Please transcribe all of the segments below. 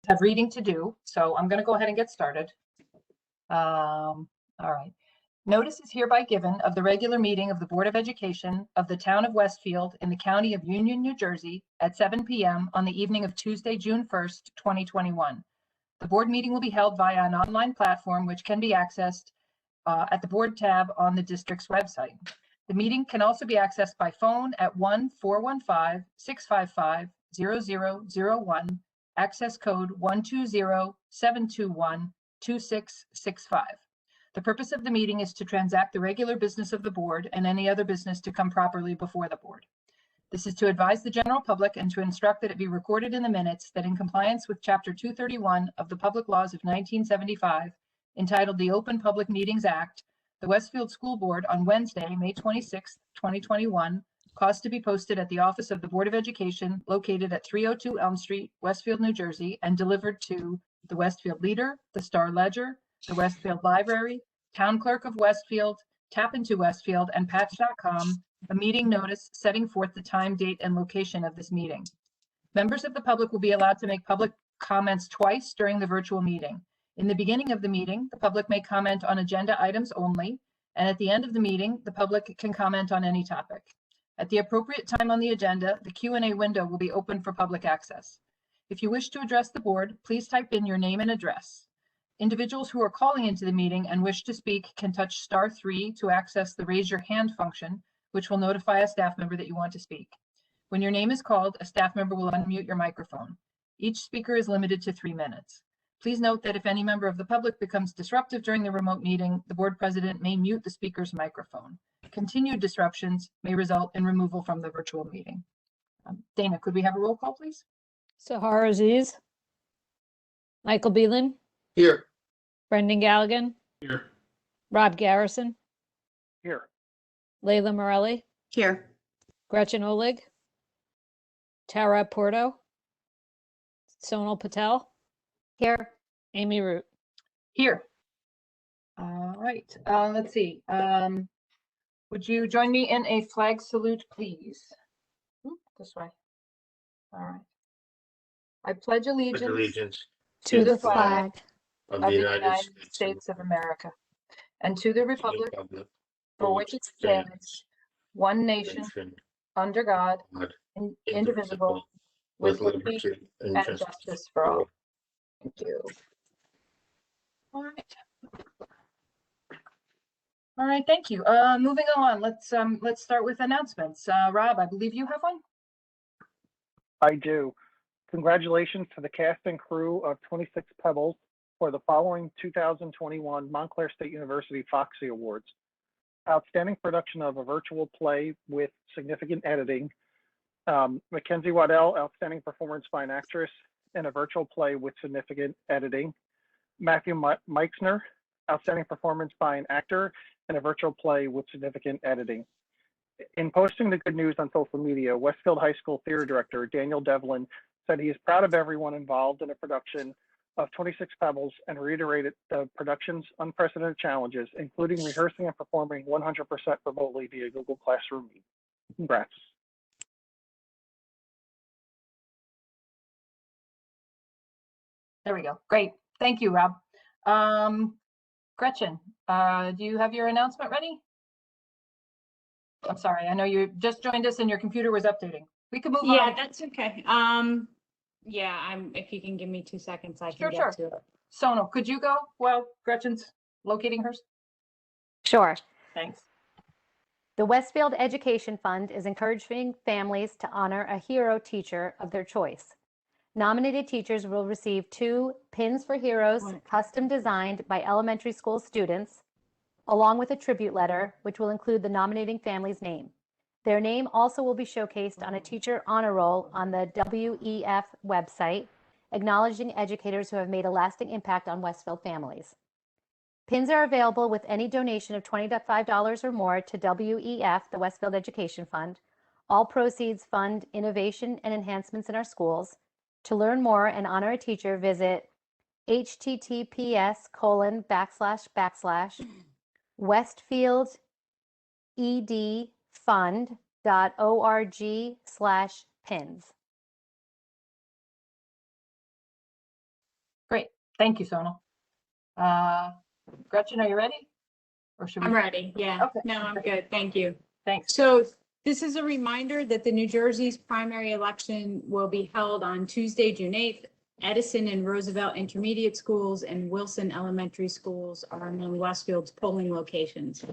have reading to do, so I'm going to go ahead and get started. All right. Notice is hereby given of the regular meeting of the Board of Education of the Town of Westfield in the County of Union, New Jersey at 7 p.m. on the evening of Tuesday, June 1st, 2021. The board meeting will be held via an online platform which can be accessed at the board tab on the district's website. The meeting can also be accessed by phone at 1-415-655-0001, access code 120-721-2665. The purpose of the meeting is to transact the regular business of the board and any other business to come properly before the board. This is to advise the general public and to instruct that it be recorded in the minutes that in compliance with Chapter 231 of the Public Laws of 1975, entitled the Open Public Meetings Act, the Westfield School Board on Wednesday, May 26, 2021, caused to be posted at the office of the Board of Education located at 302 Elm Street, Westfield, New Jersey, and delivered to the Westfield Leader, the Star Ledger, the Westfield Library, Town Clerk of Westfield, Tap Into Westfield, and Patch.com, a meeting notice setting forth the time, date, and location of this meeting. Members of the public will be allowed to make public comments twice during the virtual meeting. In the beginning of the meeting, the public may comment on agenda items only, and at the end of the meeting, the public can comment on any topic. At the appropriate time on the agenda, the Q&A window will be open for public access. If you wish to address the board, please type in your name and address. Individuals who are calling into the meeting and wish to speak can touch *3 to access the raise your hand function, which will notify a staff member that you want to speak. When your name is called, a staff member will unmute your microphone. Each speaker is limited to 3 minutes. Please note that if any member of the public becomes disruptive during the remote meeting, the board president may mute the speaker's microphone. Continued disruptions may result in removal from the virtual meeting. Dana, could we have a roll call, please? Sahar Aziz. Michael Beelan. Here. Brendan Galligan. Here. Rob Garrison. Here. Layla Morelli. Here. Gretchen Olig. Tara Porto. Sonal Patel. Here. Amy Root. Here. All right, let's see. Would you join me in a flag salute, please? This way. All right. I pledge allegiance To the flag of the United States of America and to the republic for which it stands, one nation, under God, indivisible, with liberty and justice for all. Thank you. All right. All right, thank you. Moving on, let's start with announcements. Rob, I believe you have one. I do. Congratulations to the cast and crew of 26 Pebbles for the following 2021 Montclair State University Foxy Awards. Outstanding production of a virtual play with significant editing. Mackenzie Waddell, Outstanding Performance by an Actress in a Virtual Play with Significant Editing. Matthew Meixner, Outstanding Performance by an Actor in a Virtual Play with Significant Editing. In posting the good news on social media, Westfield High School Theater Director Daniel Devlin said he is proud of everyone involved in a production of 26 Pebbles and reiterated the production's unprecedented challenges, including rehearsing and performing 100% remotely via Google Classroom. Congrats. There we go. Great. Thank you, Rob. Gretchen, do you have your announcement ready? I'm sorry. I know you just joined us and your computer was updating. We can move on. Yeah, that's okay. Yeah, if you can give me 2 seconds, I can get to it. Sonal, could you go while Gretchen's locating hers? Sure. Thanks. The Westfield Education Fund is encouraging families to honor a hero teacher of their choice. Nominated teachers will receive 2 Pins for Heroes custom designed by elementary school students, along with a tribute letter, which will include the nominating family's name. Their name also will be showcased on a teacher honor roll on the WEF website, acknowledging educators who have made a lasting impact on Westfield families. Pins are available with any donation of $25 or more to WEF, the Westfield Education Fund. All proceeds fund innovation and enhancements in our schools. To learn more and honor a teacher, visit https://westfieldedfund.org/pins. Great. Thank you, Sonal. Gretchen, are you ready? Or should we? I'm ready. Yeah. Okay. No, I'm good. Thank you. Thanks. So this is a reminder that the New Jersey's primary election will be held on Tuesday, June 8th. Edison and Roosevelt Intermediate Schools and Wilson Elementary Schools are among Westfield's polling locations.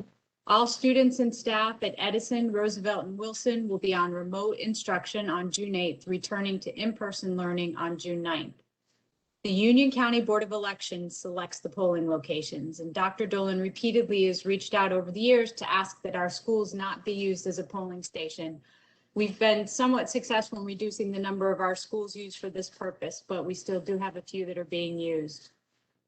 All students and staff at Edison, Roosevelt, and Wilson will be on remote instruction on June 8th, returning to in-person learning on June 9th. The Union County Board of Elections selects the polling locations, and Dr. Dolan repeatedly has reached out over the years to ask that our schools not be used as a polling station. We've been somewhat successful in reducing the number of our schools used for this purpose, but we still do have a few that are being used.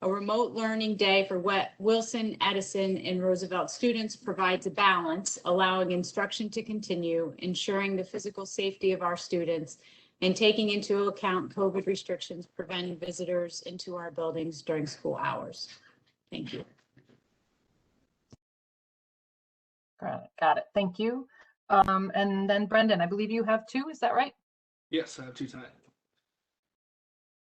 A remote learning day for Wilson, Edison, and Roosevelt students provides a balance, allowing instruction to continue, ensuring the physical safety of our students, and taking into account COVID restrictions preventing visitors into our buildings during school hours. Thank you. Got it. Thank you. And then Brendan, I believe you have two, is that right? Yes, I have two tonight.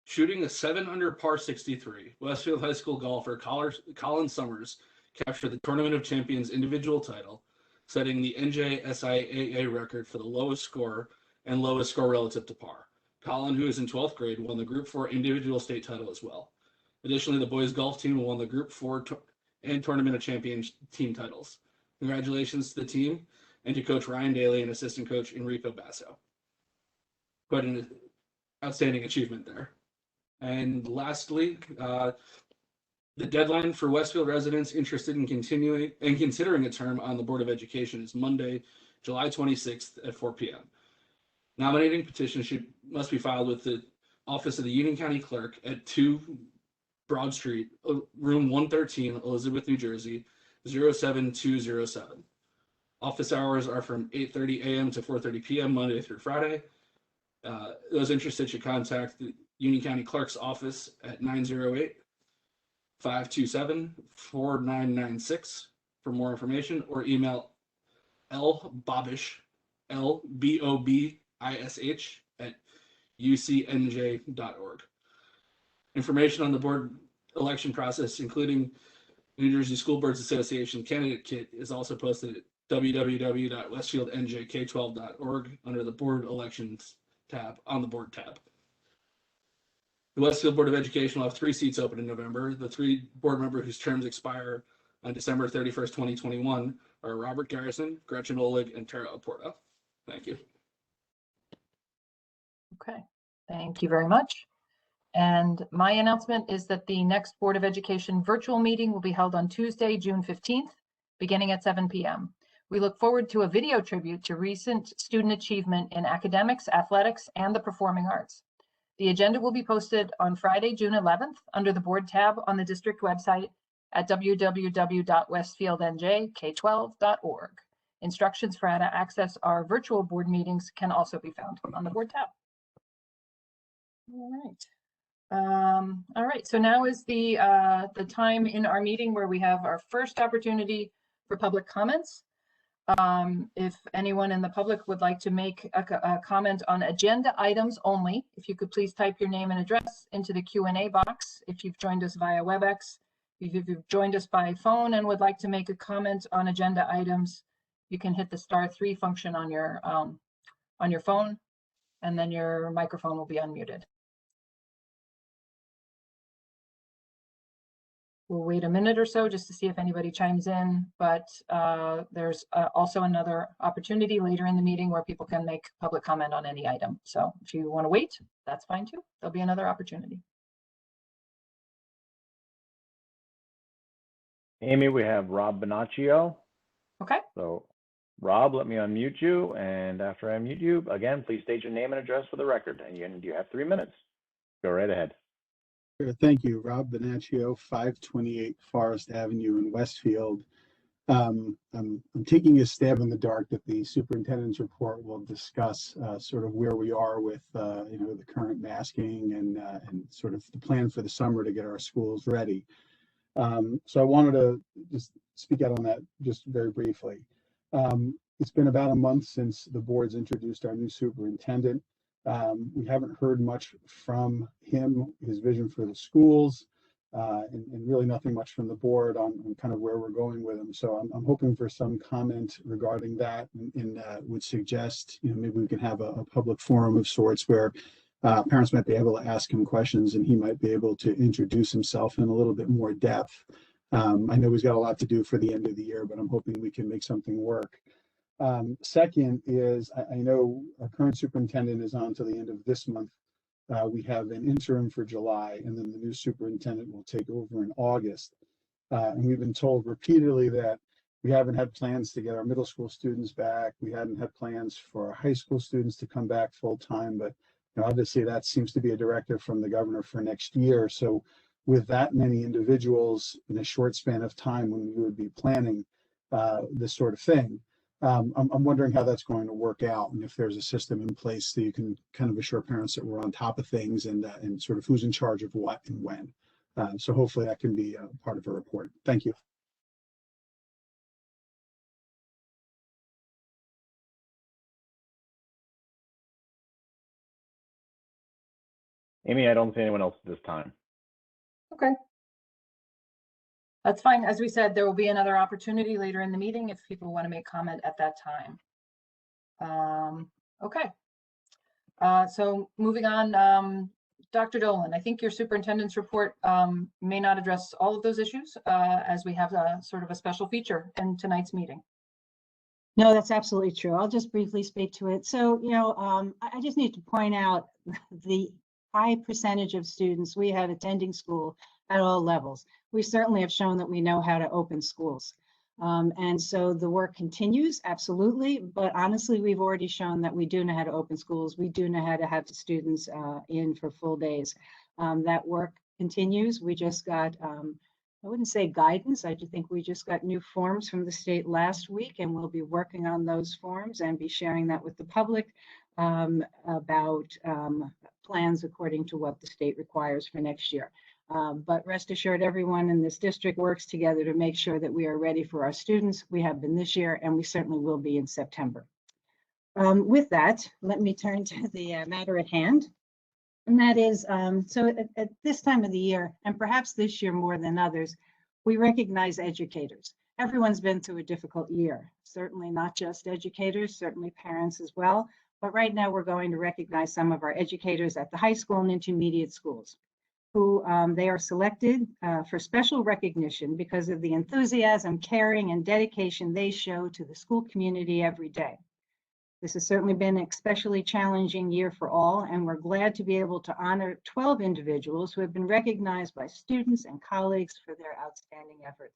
Shooting a 7-under par 63, Westfield High School golfer Colin Summers captured the Tournament of Champions individual title, setting the NJSIAA record for the lowest score and lowest score relative to par. Colin, who is in 12th grade, won the Group 4 individual state title as well. Additionally, the boys golf team won the Group 4 and Tournament of Champions team titles. Congratulations to the team and to Coach Ryan Daly and assistant coach Enrico Basso. Quite an outstanding achievement there. And lastly, the deadline for Westfield residents interested in continuing and considering a term on the Board of Education is Monday, July 26th at 4 p.m. Nominating petitions must be filed with the Office of the Union County Clerk at 2 Broad Street, room 113, Elizabeth, New Jersey, 07207. Office hours are from 8:30 a.m. to 4:30 p.m. Monday through Friday. Those interested should contact the Union County Clerk's office at 908-527-4996 for more information, or email lbobish, LBOBISH at ucnj.org. Information on the board election process, including New Jersey School Boards Association candidate kit, is also posted at www.westfieldnjk12.org under the Board Elections tab on the Board tab. The Westfield Board of Education will have 3 seats open in November. The 3 board members whose terms expire on December 31st, 2021 are Robert Garrison, Gretchen Oleg, and Tara Oporto. Thank you. Okay, thank you very much. And my announcement is that the next Board of Education virtual meeting will be held on Tuesday, June 15th, beginning at 7 p.m. We look forward to a video tribute to recent student achievement in academics, athletics, and the performing arts. The agenda will be posted on Friday, June 11th, under the board tab on the district website at www.westfieldnjk12.org. Instructions for how to access our virtual board meetings can also be found on the board tab. All right, so now is the time in our meeting where we have our first opportunity for public comments. If anyone in the public would like to make a comment on agenda items only, if you could please type your name and address into the Q&A box. If you've joined us via WebEx, if you've joined us by phone and would like to make a comment on agenda items, you can hit the *3 function on your phone, and then your microphone will be unmuted. We'll wait a minute or so just to see if anybody chimes in, but there's also another opportunity later in the meeting where people can make public comment on any item. So if you want to wait, that's fine too. There'll be another opportunity. Amy, we have Rob Bonaccio. Okay. So Rob, let me unmute you. And after I unmute you, again, please state your name and address for the record. And you have 3 minutes. Go right ahead. Thank you, Rob Bonaccio, 528 Forest Avenue in Westfield. I'm taking a stab in the dark that the Superintendent's Report will discuss sort of where we are with the current masking and sort of the plan for the summer to get our schools ready. So I wanted to just speak out on that just very briefly. It's been about a month since the board's introduced our new superintendent. We haven't heard much from him, his vision for the schools, and really nothing much from the board on kind of where we're going with him. So I'm hoping for some comment regarding that, and would suggest, maybe we can have a public forum of sorts where parents might be able to ask him questions and he might be able to introduce himself in a little bit more depth. I know he's got a lot to do for the end of the year, but I'm hoping we can make something work. Second is, I know our current superintendent is on to the end of this month. We have an interim for July, and then the new superintendent will take over in August. And we've been told repeatedly that we haven't had plans to get our middle school students back. We hadn't had plans for our high school students to come back full time, but obviously that seems to be a directive from the governor for next year. So with that many individuals in a short span of time when we would be planning this sort of thing, I'm wondering how that's going to work out, and if there's a system in place so you can kind of assure parents that we're on top of things and sort of who's in charge of what and when. So hopefully that can be part of a report. Thank you. Amy, I don't see anyone else at this time. Okay. That's fine. As we said, there will be another opportunity later in the meeting if people want to make comment at that time. Okay. So moving on, Dr. Dolan, I think your superintendent's report may not address all of those issues as we have a sort of a special feature in tonight's meeting. No, that's absolutely true. I'll just briefly speak to it. So, I just need to point out the high percentage of students we have attending school at all levels. We certainly have shown that we know how to open schools. And so the work continues, absolutely. But honestly, we've already shown that we do know how to open schools. We do know how to have the students in for full days. That work continues. We just got, I wouldn't say guidance. I do think we just got new forms from the state last week, and we'll be working on those forms and be sharing that with the public about plans according to what the state requires for next year. But rest assured, everyone in this district works together to make sure that we are ready for our students. We have been this year, and we certainly will be in September. With that, let me turn to the matter at hand. And that is, so at this time of the year, and perhaps this year more than others, we recognize educators. Everyone's been through a difficult year, certainly not just educators, certainly parents as well. But right now we're going to recognize some of our educators at the high school and intermediate schools, who they are selected for special recognition because of the enthusiasm, caring, and dedication they show to the school community every day. This has certainly been an especially challenging year for all, and we're glad to be able to honor 12 individuals who have been recognized by students and colleagues for their outstanding efforts.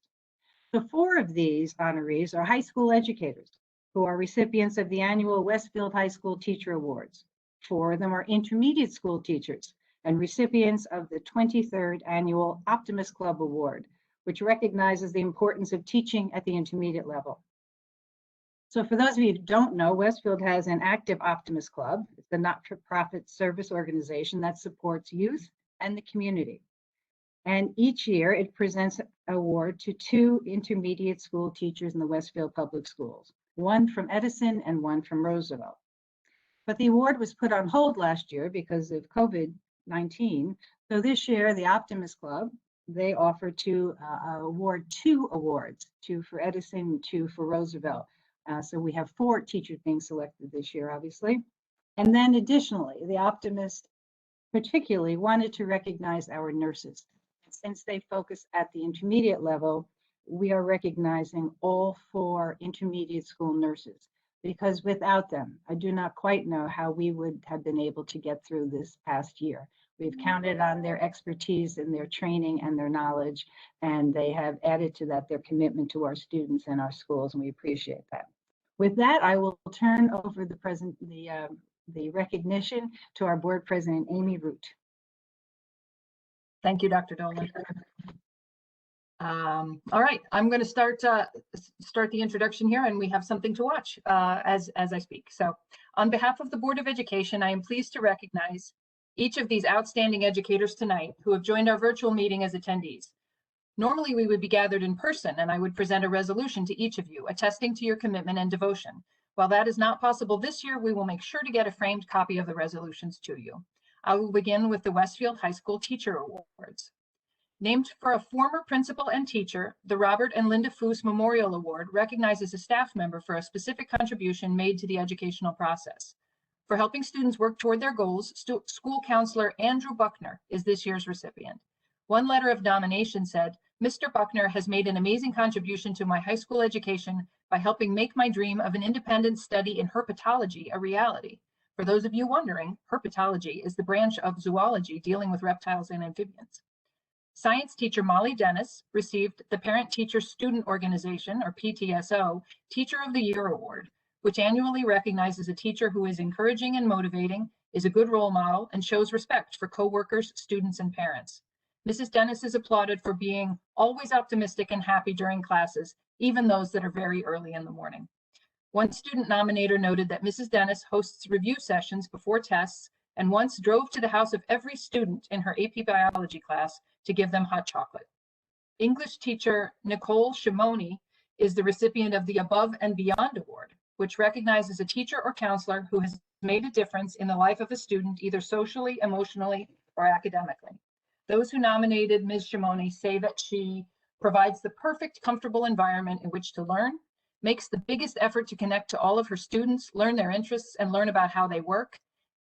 So 4 of these honorees are high school educators who are recipients of the annual Westfield High School Teacher Awards. 4 of them are intermediate school teachers and recipients of the 23rd Annual Optimist Club Award, which recognizes the importance of teaching at the intermediate level. So for those of you who don't know, Westfield has an active Optimist Club. It's a not-for-profit service organization that supports youth and the community. And each year it presents an award to 2 intermediate school teachers in the Westfield Public Schools, one from Edison and one from Roosevelt. But the award was put on hold last year because of COVID-19. So this year, the Optimist Club, they offered to award 2 awards, 2 for Edison and 2 for Roosevelt. So we have 4 teachers being selected this year, obviously. And then additionally, the Optimist particularly wanted to recognize our nurses. Since they focus at the intermediate level, we are recognizing all 4 intermediate school nurses, because without them, I do not quite know how we would have been able to get through this past year. We've counted on their expertise and their training and their knowledge, and they have added to that their commitment to our students and our schools, and we appreciate that. With that, I will turn over the recognition to our board president, Amy Root. Thank you, Dr. Dolan. All right, I'm going to start the introduction here, and we have something to watch as I speak. So on behalf of the Board of Education, I am pleased to recognize each of these outstanding educators tonight who have joined our virtual meeting as attendees. Normally, we would be gathered in person, and I would present a resolution to each of you attesting to your commitment and devotion. While that is not possible this year, we will make sure to get a framed copy of the resolutions to you. I will begin with the Westfield High School Teacher Awards. Named for a former principal and teacher, the Robert and Linda Foos Memorial Award recognizes a staff member for a specific contribution made to the educational process. For helping students work toward their goals, school counselor Andrew Buckner is this year's recipient. One letter of nomination said, "Mr. Buckner has made an amazing contribution to my high school education by helping make my dream of an independent study in herpetology a reality." For those of you wondering, herpetology is the branch of zoology dealing with reptiles and amphibians. Science teacher Molly Dennis received the Parent Teacher Student Organization, or PTSO, Teacher of the Year Award, which annually recognizes a teacher who is encouraging and motivating, is a good role model, and shows respect for coworkers, students, and parents. Mrs. Dennis is applauded for being always optimistic and happy during classes, even those that are very early in the morning. One student nominator noted that Mrs. Dennis hosts review sessions before tests and once drove to the house of every student in her AP biology class to give them hot chocolate. English teacher Nicole Shimoni is the recipient of the Above and Beyond Award, which recognizes a teacher or counselor who has made a difference in the life of a student, either socially, emotionally, or academically. Those who nominated Ms. Shimoni say that she provides the perfect, comfortable environment in which to learn, makes the biggest effort to connect to all of her students, learn their interests, and learn about how they work,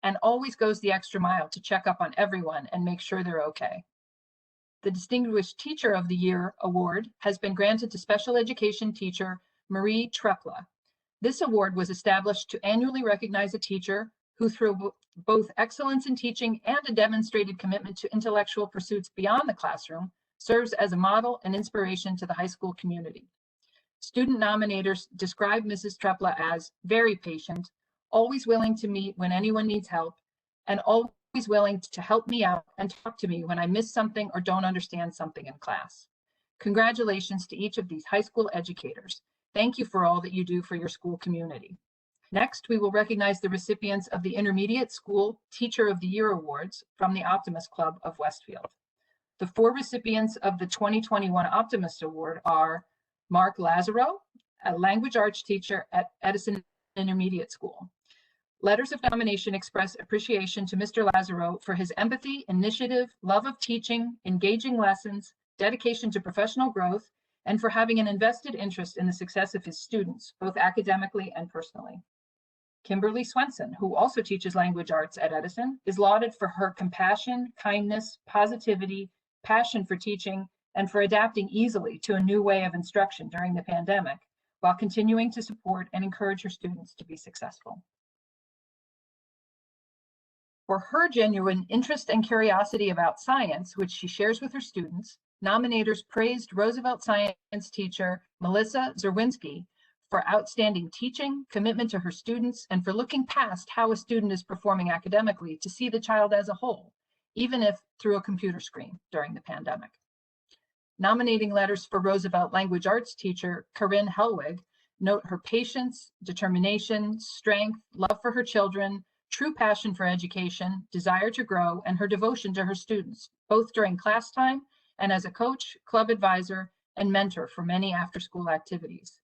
and always goes the extra mile to check up on everyone and make sure they're okay. The Distinguished Teacher of the Year Award has been granted to special education teacher Marie Trepla. This award was established to annually recognize a teacher who, through both excellence in teaching and a demonstrated commitment to intellectual pursuits beyond the classroom, serves as a model and inspiration to the high school community. Student nominators describe Mrs. Trepla as very patient, always willing to meet when anyone needs help, and always willing to help me out and talk to me when I miss something or don't understand something in class. Congratulations to each of these high school educators. Thank you for all that you do for your school community. Next, we will recognize the recipients of the Intermediate School Teacher of the Year Awards from the Optimist Club of Westfield. The 4 recipients of the 2021 Optimist Award are Mark Lazaro, a language arts teacher at Edison Intermediate School. Letters of nomination express appreciation to Mr. Lazaro for his empathy, initiative, love of teaching, engaging lessons, dedication to professional growth, and for having an invested interest in the success of his students, both academically and personally. Kimberly Swenson, who also teaches language arts at Edison, is lauded for her compassion, kindness, positivity, passion for teaching, and for adapting easily to a new way of instruction during the pandemic, while continuing to support and encourage her students to be successful. For her genuine interest and curiosity about science, which she shares with her students, nominators praised Roosevelt science teacher Melissa Zerwinski for outstanding teaching, commitment to her students, and for looking past how a student is performing academically to see the child as a whole, even if through a computer screen during the pandemic. Nominating letters for Roosevelt language arts teacher Corinne Helwig note her patience, determination, strength, love for her children, true passion for education, desire to grow, and her devotion to her students, both during class time and as a coach, club advisor, and mentor for many after-school activities.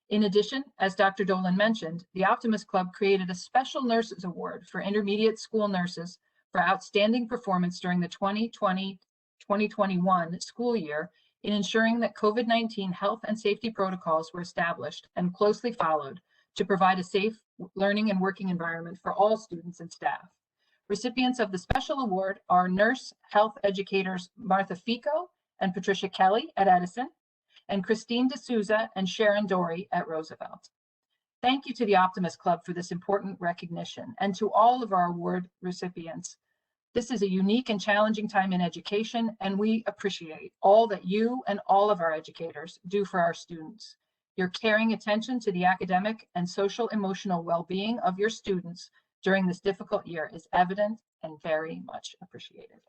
In addition, as Dr. Dolan mentioned, the Optimist Club created a special nurses award for intermediate school nurses for outstanding performance during the 2020-2021 school year in ensuring that COVID-19 health and safety protocols were established and closely followed to provide a safe learning and working environment for all students and staff. Recipients of the special award are nurse health educators Martha Fico and Patricia Kelly at Edison, and Christine D'Souza and Sharon Dory at Roosevelt. Thank you to the Optimist Club for this important recognition, and to all of our award recipients. This is a unique and challenging time in education, and we appreciate all that you and all of our educators do for our students. Your caring attention to the academic and social emotional well-being of your students during this difficult year is evident and very much appreciated.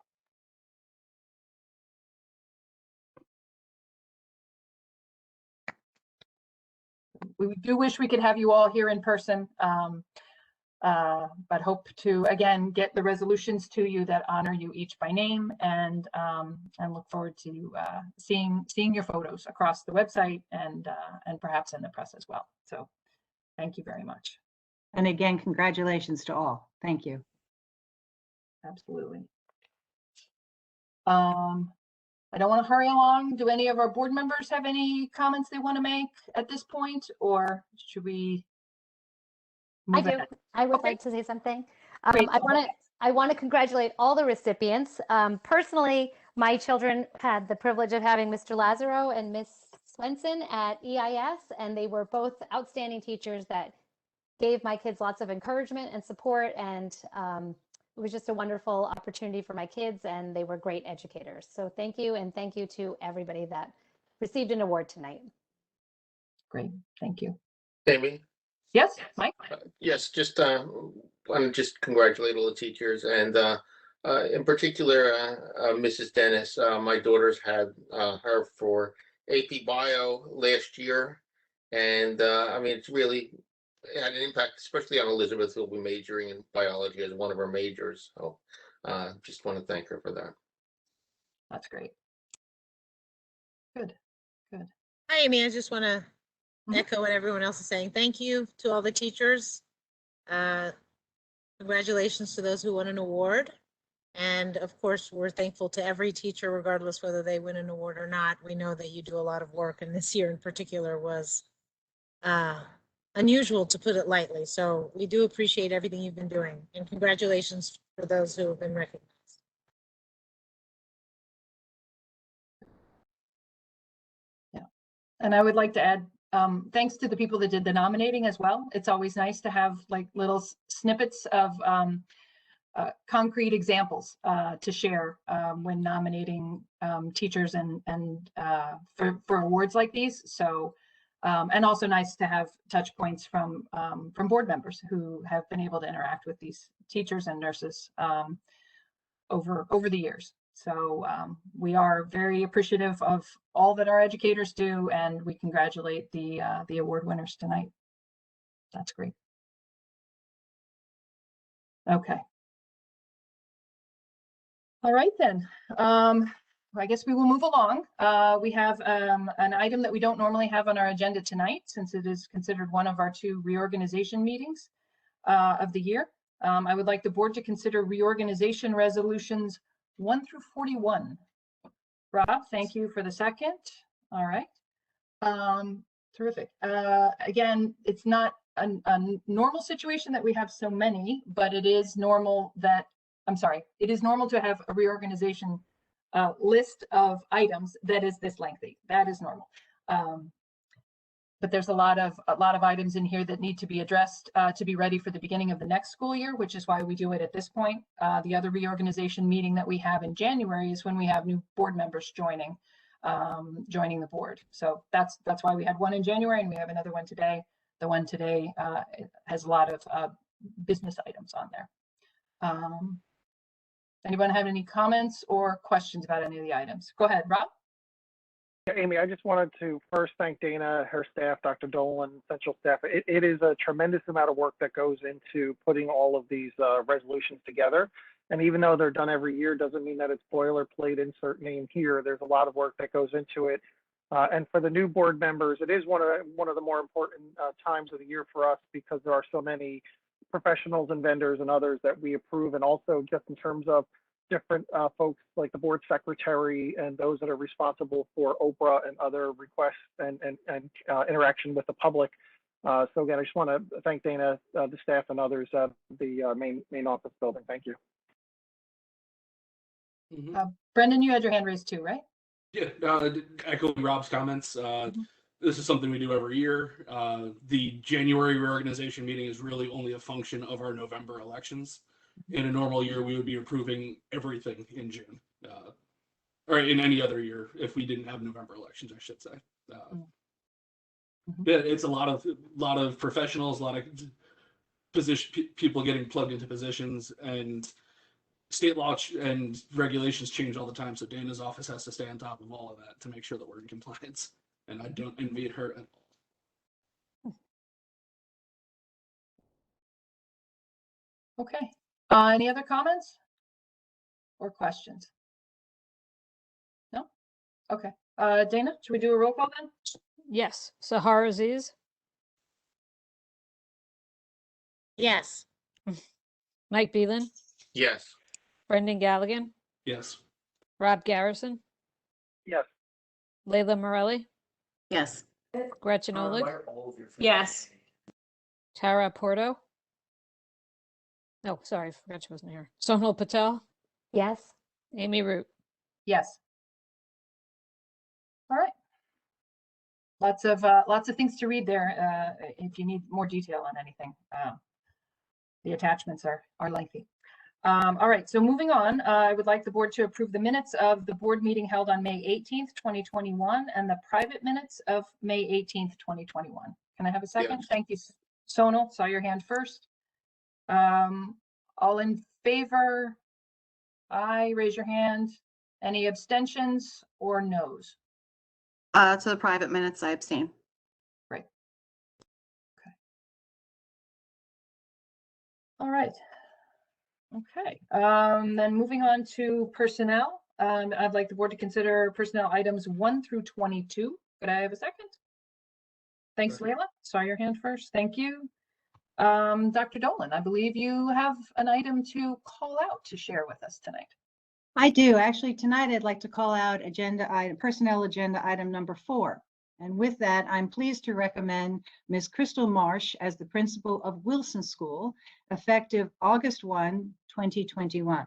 We do wish we could have you all here in person, but hope to again get the resolutions to you that honor you each by name, and look forward to seeing your photos across the website and perhaps in the press as well. So Thank you very much. And again, congratulations to all. Thank you. Absolutely. I don't want to hurry along. Do any of our board members have any comments they want to make at this point, or should we I move do. ahead? I would Okay. like to say something. Great. I want to congratulate all the recipients. Personally, my children had the privilege of having Mr. Lazaro and Miss Swenson at EIS, and they were both outstanding teachers that gave my kids lots of encouragement and support, and it was just a wonderful opportunity for my kids, and they were great educators. So thank you, and thank you to everybody that received an award tonight. Great. Thank you. Amy? Yes, Mike? Yes, just want to just congratulate all the teachers and in particular Mrs. Dennis. My daughters had her for AP Bio last year, and I mean it's really had an impact, especially on Elizabeth, who'll be majoring in biology as one of her majors. So just want to thank her for that. That's great. Good. Good. Hi, Amy. I just want to Mhm. echo what everyone else is saying. Thank you to all the teachers. Congratulations to those who won an award. And of course, we're thankful to every teacher, regardless whether they win an award or not. We know that you do a lot of work, and this year in particular was unusual, to put it lightly. So we do appreciate everything you've been doing, and congratulations for those who have been recognized. And I would like to add, thanks to the people that did the nominating as well. It's always nice to have like little snippets of concrete examples to share when nominating teachers and for awards like these. So, and also nice to have touch points from board members who have been able to interact with these teachers and nurses over the years. So we are very appreciative of all that our educators do, and we congratulate the award winners tonight. That's great. Okay. All right then. I guess we will move along. We have an item that we don't normally have on our agenda tonight, since it is considered one of our 2 reorganization meetings of the year. I would like the board to consider reorganization resolutions 1 through 41. Rob, thank you for the second. All right. Terrific. Again, it's not a normal situation that we have so many, but it is normal that, it is normal to have a reorganization list of items that is this lengthy. That is normal. But there's a lot of items in here that need to be addressed to be ready for the beginning of the next school year, which is why we do it at this point. The other reorganization meeting that we have in January is when we have new board members joining the board. So that's why we had one in January and we have another one today. The one today has a lot of business items on there. Anyone have any comments or questions about any of the items? Go ahead, Rob. Yeah, Amy, I just wanted to first thank Dana, her staff, Dr. Dolan, central staff. It is a tremendous amount of work that goes into putting all of these resolutions together. And even though they're done every year, doesn't mean that it's boilerplate, insert name here. There's a lot of work that goes into it. And for the new board members, it is one of the more important times of the year for us, because there are so many professionals and vendors and others that we approve, and also just in terms of different folks like the board secretary and those that are responsible for Oprah and other requests and interaction with the public. So again, I just want to thank Dana, the staff, and others at the main office building. Thank you. Brendan, you had your hand raised too, right? Yeah, echoing Rob's comments. This is something we do every year. The January reorganization meeting is really only a function of our November elections. In a normal year, we would be approving everything in June, or in any other year if we didn't have November elections, I should say. Yeah, it's a lot of professionals, a lot of people getting plugged into positions, and state law and regulations change all the time. So Dana's office has to stay on top of all of that to make sure that we're in compliance. And I don't envy her at all. Okay. Any other comments or questions? No? Okay. Dana, should we do a roll call then? Yes. Sahar Aziz, Yes. Mike Beelan, Yes. Brendan Galligan, Yes. Rob Garrison, Yes. Layla Morelli, Yes. Gretchen Oleg, Yes. Tara Porto. No, sorry, I forgot she wasn't here. Sonal Patel, Yes. Amy Root. Yes. All right. Lots of things to read there. If you need more detail on anything, the attachments are lengthy. All right, so moving on, I would like the board to approve the minutes of the board meeting held on May 18th, 2021, and the private minutes of May 18th, 2021. Can I have a second? Yes. Thank you. Sonal, saw your hand first. All in favor? Aye, raise your hand. Any abstentions or noes? To the private minutes, I abstain. Great. Okay. All right. Okay, then moving on to personnel. I'd like the board to consider personnel items 1 through 22. Could I have a second? Thanks, Layla. Saw your hand first. Thank you. Dr. Dolan, I believe you have an item to call out to share with us tonight. I do. Actually, tonight I'd like to call out personnel agenda item number 4. And with that, I'm pleased to recommend Ms. Crystal Marsh as the principal of Wilson School, effective August 1, 2021.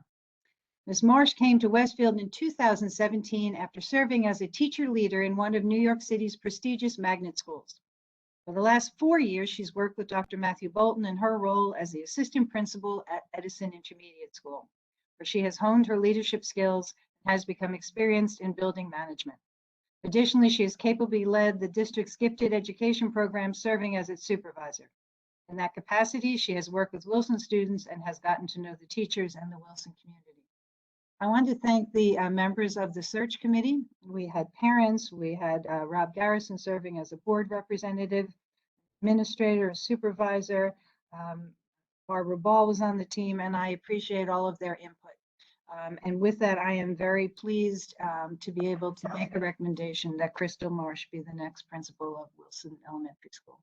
Ms. Marsh came to Westfield in 2017 after serving as a teacher leader in one of New York City's prestigious magnet schools. For the last 4 years, she's worked with Dr. Matthew Bolton in her role as the assistant principal at Edison Intermediate School, where she has honed her leadership skills and has become experienced in building management. Additionally, she has capably led the district's gifted education program, serving as its supervisor. In that capacity, she has worked with Wilson students and has gotten to know the teachers and the Wilson community. I want to thank the members of the search committee. We had parents, we had Rob Garrison serving as a board representative, administrator, supervisor. Barbara Ball was on the team, and I appreciate all of their input. And with that, I am very pleased to be able to make a recommendation that Crystal Marsh be the next principal of Wilson Elementary School.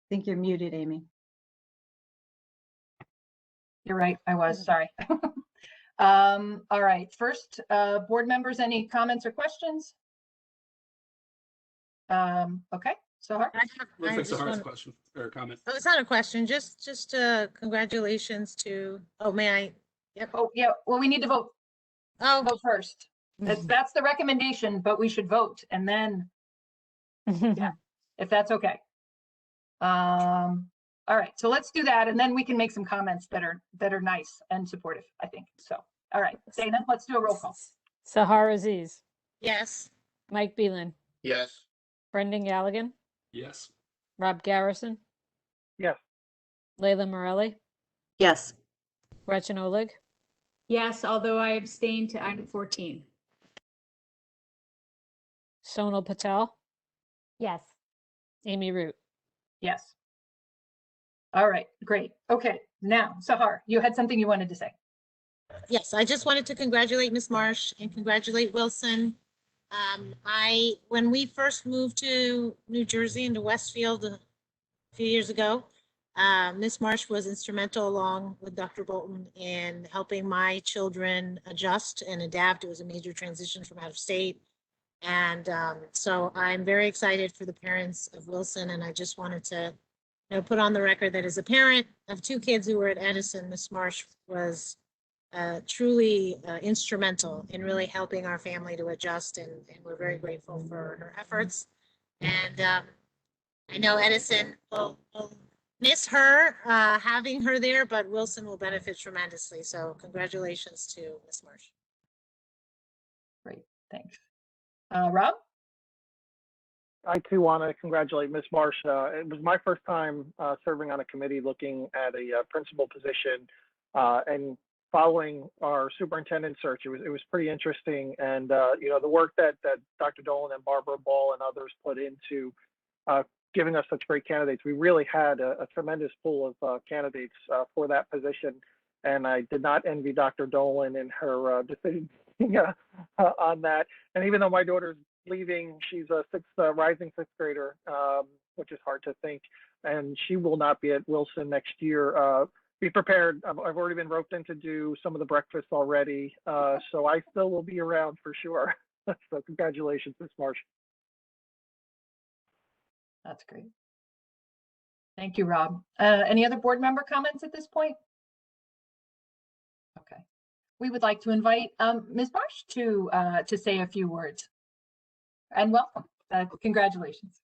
I think you're muted, Amy. You're right, I was, sorry. All right, first, board members, any comments or questions? Okay, Sahar? Looks like just Sahar's want- question or comment. Oh, it's not a question, just congratulations to, oh, may I? Yep. Oh, yeah, well, we need to vote. Oh, Vote first. That's the recommendation, but we should vote and then, yeah, if that's okay. All right, so let's do that, and then we can make some comments that are nice and supportive, I think. So, all right, Dana, let's do a roll call. Sahar Aziz, yes. Mike Beelan, Yes. Brendan Galligan, Yes. Rob Garrison, Yes. Layla Morelli, Yes. Gretchen Oleg, Yes, although I abstained to item 14. Sonal Patel, Yes. Amy Root. Yes. All right, great. Okay, now, Sahar, you had something you wanted to say. Yes, I just wanted to congratulate Ms. Marsh and congratulate Wilson. When we first moved to New Jersey into Westfield a few years ago, Ms. Marsh was instrumental along with Dr. Bolton in helping my children adjust and adapt. It was a major transition from out of state. And so I'm very excited for the parents of Wilson, and I just wanted to put on the record that as a parent of 2 kids who were at Edison, Ms. Marsh was truly instrumental in really helping our family to adjust, and we're very grateful for her efforts. And I know Edison will miss her, having her there, but Wilson will benefit tremendously. So congratulations to Ms. Marsh. Great, thanks. Rob? I too want to congratulate Ms. Marsh. It was my first time serving on a committee looking at a principal position, and following our superintendent search, it was pretty interesting. And the work that Dr. Dolan and Barbara Ball and others put into giving us such great candidates. We really had a tremendous pool of candidates for that position, and I did not envy Dr. Dolan and her decision on that. And even though my daughter's leaving. She's a rising sixth grader, which is hard to think. And she will not be at Wilson next year. Be prepared. I've already been roped in to do some of the breakfast already. So I still will be around for sure. So congratulations, Ms. Marsh. That's great. Thank you, Rob. Any other board member comments at this point? Okay. We would like to invite Ms. Marsh to say a few words. And welcome. Congratulations.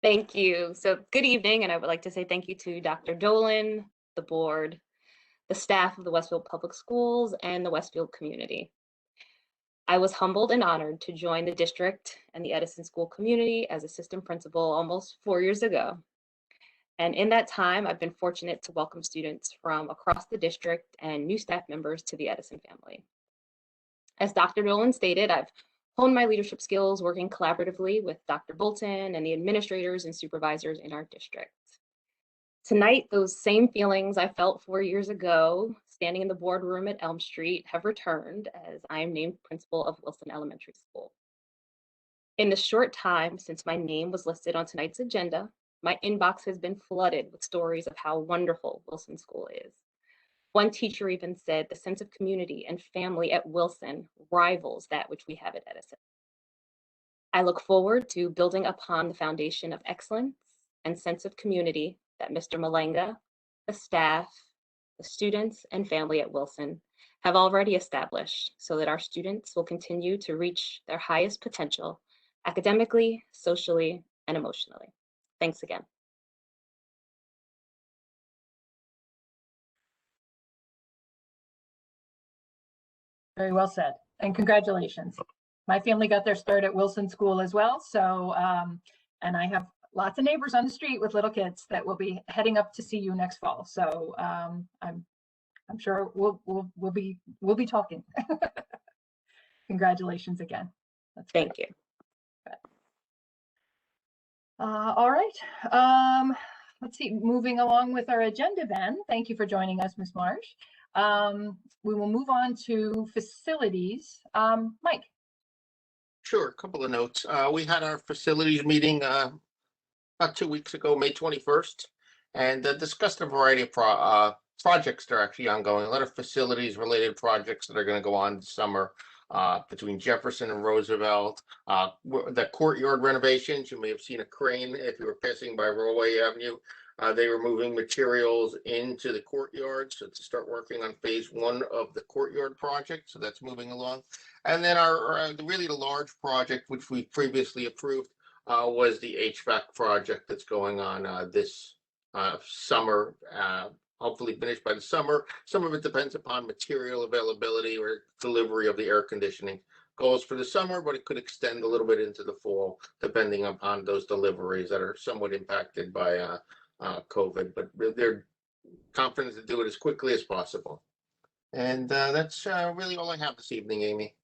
Thank you. So good evening, and I would like to say thank you to Dr. Dolan, the board, the staff of the Westfield Public Schools, and the Westfield community. I was humbled and honored to join the district and the Edison School community as assistant principal almost 4 years ago. And in that time, I've been fortunate to welcome students from across the district and new staff members to the Edison family. As Dr. Dolan stated, I've honed my leadership skills working collaboratively with Dr. Bolton and the administrators and supervisors in our district. Tonight, those same feelings I felt 4 years ago, standing in the boardroom at Elm Street, have returned as I am named principal of Wilson Elementary School. In the short time since my name was listed on tonight's agenda, my inbox has been flooded with stories of how wonderful Wilson School is. One teacher even said the sense of community and family at Wilson rivals that which we have at Edison. I look forward to building upon the foundation of excellence and sense of community that Mr. Malenga, the staff, the students, and family at Wilson have already established so that our students will continue to reach their highest potential academically, socially, and emotionally. Thanks again. Very well said, and congratulations. My family got their start at Wilson School as well, so and I have lots of neighbors on the street with little kids that will be heading up to see you next fall. So I'm sure we'll be talking. Congratulations again. That's Thank you. All right. Let's see. Moving along with our agenda, then. Thank you for joining us, Ms. Marsh. We will move on to facilities. Mike. Sure, a couple of notes. We had our facilities meeting about 2 weeks ago, May 21st, and discussed a variety of projects that are actually ongoing. A lot of facilities related projects that are going to go on this summer between Jefferson and Roosevelt. The courtyard renovations, you may have seen a crane if you were passing by Rollway Avenue. They were moving materials into the courtyard, so to start working on phase 1 of the courtyard project. So that's moving along. And then the large project, which we previously approved, was the HVAC project that's going on this summer. Hopefully finished by the summer. Some of it depends upon material availability or delivery of the air conditioning goals for the summer, but it could extend a little bit into the fall, depending upon those deliveries that are somewhat impacted by COVID, but they're confident to do it as quickly as possible. And that's really all I have this evening, Amy.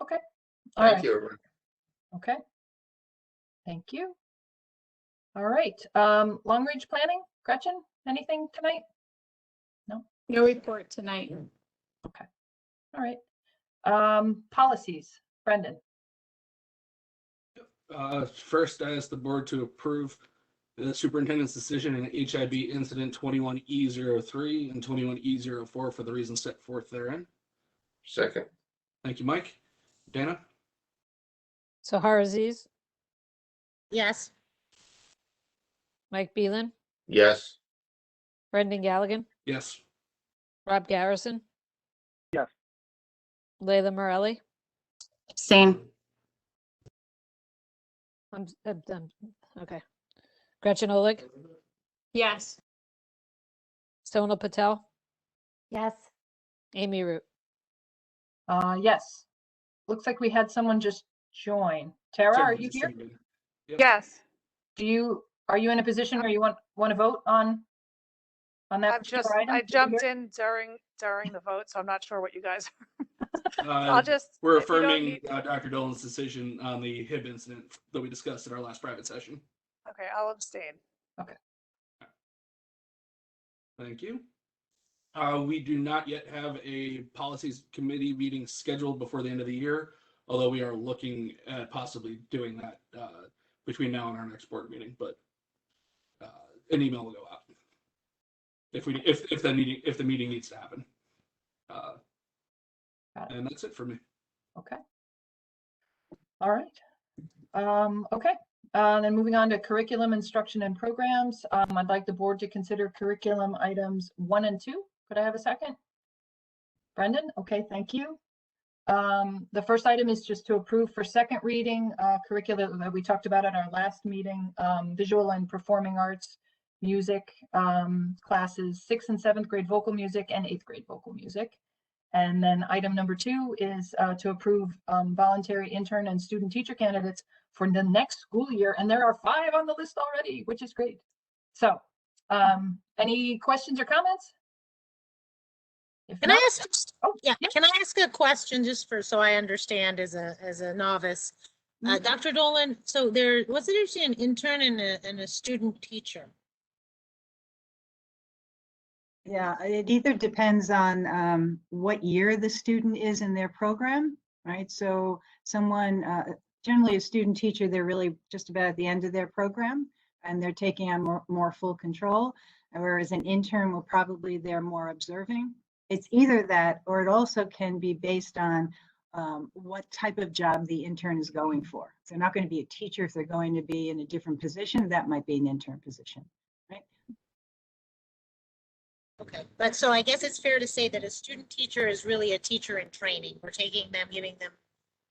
Okay. Thank you, everyone. Okay. Thank you. All right. Long range planning, Gretchen, anything tonight? No? No report tonight. Okay. All right. Policies, Brendan. First, I ask the board to approve the superintendent's decision in HIB incident 21E03 and 21E04 for the reasons set forth therein. Second. Thank you, Mike. Dana? Sahar Aziz, Yes. Mike Beelan, Yes. Brendan Galligan, Yes. Rob Garrison, Yes. Layla Morelli. Abstain. Okay. Gretchen Oleg, Yes. Sonal Patel, Yes. Amy Root. Yes. Looks like we had someone just join. Tara, are you here? Yep. Yes, Are you in a position where you want to vote on that particular item? I jumped in during the vote, so I'm not sure what you guys are. We're if you don't affirming need- Dr. Dolan's decision on the HIB incident that we discussed in our last private session. Okay, I'll abstain. Okay. Thank you. We do not yet have a policies committee meeting scheduled before the end of the year. although we are looking at possibly doing that between now and our next board meeting, but an email will go out if the meeting needs to happen. And that's it for me. Okay. All right. Okay. Then moving on to curriculum, instruction, and programs. I'd like the board to consider curriculum items 1 and 2. Could I have a second? Brendan? Okay, thank you. The first item is just to approve for second reading curriculum that we talked about at our last meeting, visual and performing arts, music classes, 6th and 7th grade vocal music and 8th grade vocal music. And then item number 2 is to approve voluntary intern and student teacher candidates for the next school year. And there are 5 on the list already, which is great. So any questions or comments? Can I ask? Oh, yeah. Can I ask a question just for so I understand as a novice, Dr. Dolan? So there was it an intern and a student teacher? Yeah, it either depends on what year the student is in their program, right? So someone, generally a student teacher, they're really just about at the end of their program and they're taking on more full control, whereas an intern will probably, they're more observing. It's either that, or it also can be based on what type of job the intern is going for. If they're not going to be a teacher, if they're going to be in a different position, that might be an intern position, right? Okay, but so I guess it's fair to say that a student teacher is really a teacher in training. We're taking them, giving them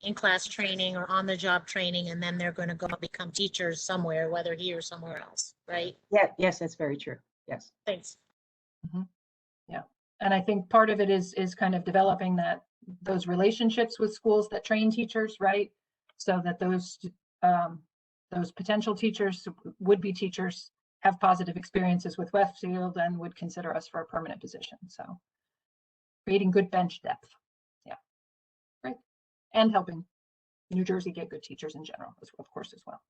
in-class training or on-the-job training, and then they're going to go become teachers somewhere, whether here or somewhere else, right? Yeah, yes, that's very true. Yes. Thanks. Mm-hmm. Yeah, and I think part of it is kind of developing those relationships with schools that train teachers, right? So that those potential teachers, would-be teachers, have positive experiences with Westfield and would consider us for a permanent position. So creating good bench depth. Yeah, great. And helping New Jersey get good teachers in general, of course, as well.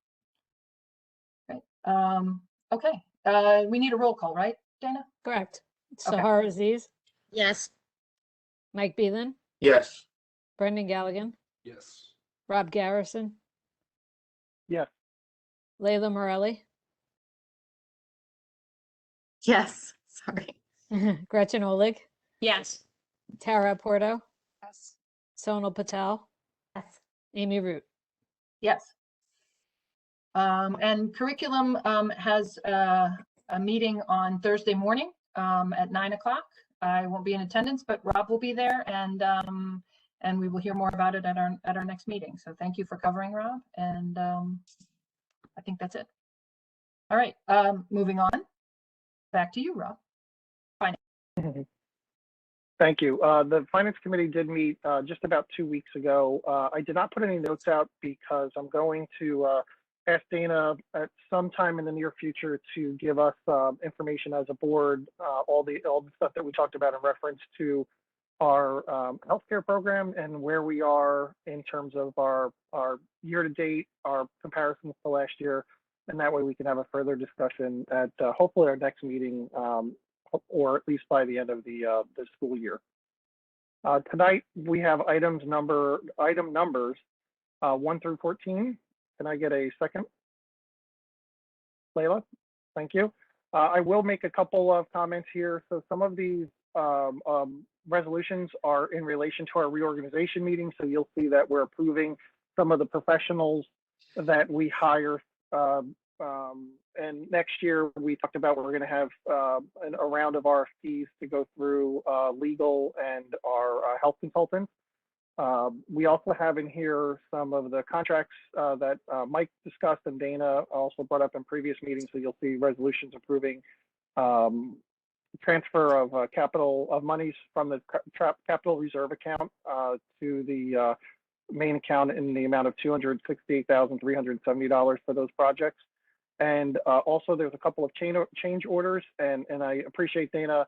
Great. Okay, we need a roll call, right, Dana? Correct. Okay. Sahar Aziz, Yes. Mike Beelan, Yes. Brendan Galligan, Yes. Rob Garrison, Yes. Layla Morelli, Yes, sorry. Gretchen Olig, Yes. Tara Porto, Yes. Sonal Patel, Yes. Amy Root. Yes. And curriculum has a meeting on Thursday morning at 9 o'clock. I won't be in attendance, but Rob will be there, and we will hear more about it at our next meeting. So thank you for covering, Rob, and I think that's it. All right, moving on. Back to you, Rob. Fine. Thank you. The Finance Committee did meet just about 2 weeks ago. I did not put any notes out because I'm going to ask Dana at some time in the near future to give us information as a board, all the stuff that we talked about in reference to our healthcare program and where we are in terms of our year to date, our comparisons to last year, and that way we can have a further discussion at hopefully our next meeting, or at least by the end of the school year. Tonight we have item numbers 1 through 14. Can I get a second? Layla, thank you. I will make a couple of comments here. So some of these resolutions are in relation to our reorganization meeting. So you'll see that we're approving some of the professionals that we hire. And next year we talked about we're going to have a round of RFPs to go through legal and our health consultants. We also have in here some of the contracts that Mike discussed and Dana also brought up in previous meetings. So you'll see resolutions approving transfer of capital of monies from the capital reserve account to the main account in the amount of $268,370 for those projects. And also there's a couple of change orders, and I appreciate Dana.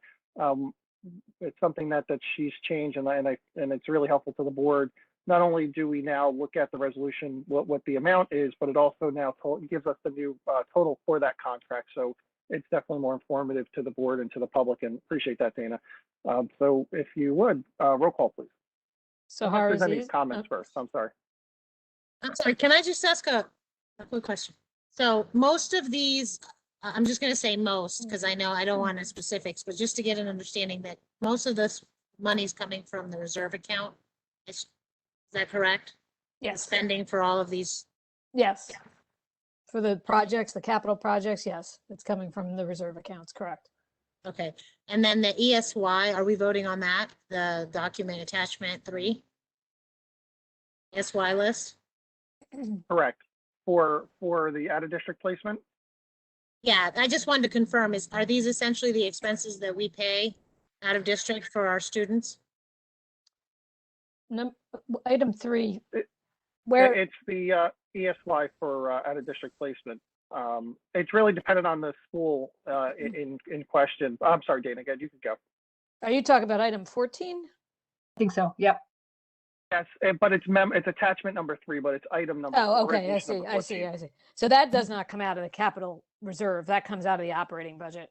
It's something that she's changed, and it's really helpful to the board. Not only do we now look at the resolution, what the amount is, but it also now gives us the new total for that contract. So it's definitely more informative to the board and to the public, and appreciate that, Dana. So if you would, roll call, please. So Unless there's any comments first, I'm sorry. I'm sorry, can I just ask a quick question? So most of these, I'm just gonna say most, because I know I don't want the specifics, but just to get an understanding that most of this money's coming from the reserve account. Is that correct? Yes. Spending for all of these, Yes. For the projects, the capital projects, yes, it's coming from the reserve accounts, correct. okay. And then the ESY, are we voting on that? The document attachment 3? ESY list? Correct. For the out-of-district placement? Yeah, I just wanted to confirm, are these essentially the expenses that we pay out of district for our students? Item 3, It- where, It's the ESY for out-of-district placement. It's really dependent on the school in question. I'm sorry, Dana, again, you can go. are you talking about item 14? I think so. Yep. Yes, but it's attachment number 3, but it's item number. Oh, okay, I resolution see, number I see, 14. I see. So that does not come out of the capital reserve, that comes out of the operating budget.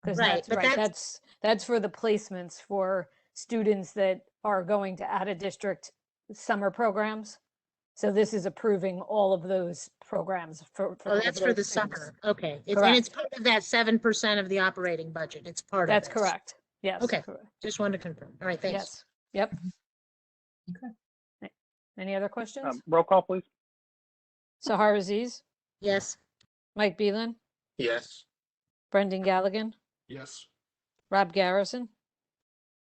Because Right, that's but right, that's- that's for the placements for students that are going to out-of-district summer programs. So this is approving all of those programs for. Oh, all of that's for those the students. summer. Okay. And Correct. it's part of that 7% of the operating budget. It's part of That's this. correct, yes. Okay. correct. Just wanted to confirm. All right, thanks. Yes, yep. Okay. Any other questions? Roll call, please. Sahar Aziz, Yes. Mike Beelan, Yes. Brendan Galligan, Yes. Rob Garrison,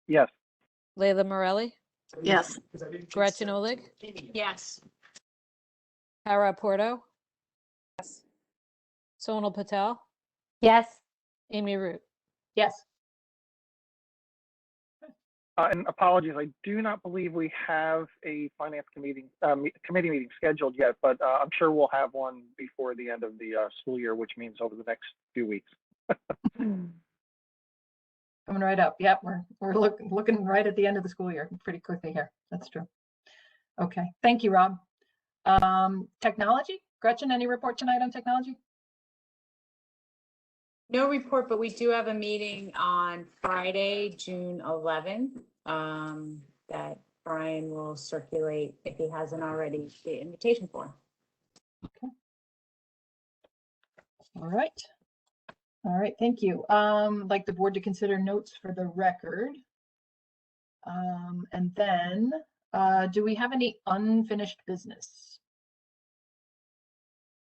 Yes. Leila Morelli, Yes. Gretchen Olig, Yes. Tara Porto. Yes. Sonal Patel, Yes. Amy Root. Yes. And apologies, I do not believe we have a finance committee meeting scheduled yet, but I'm sure we'll have one before the end of the school year, which means over the next few weeks. Coming right up. Yep, we're looking right at the end of the school year pretty quickly here. That's true. Okay, thank you, Rob. Technology, Gretchen, any report tonight on technology? No report, but we do have a meeting on Friday, June 11th, that Brian will circulate, if he hasn't already, the invitation for. All right. All right, thank you. I'd like the board to consider notes for the record. And then, do we have any unfinished business?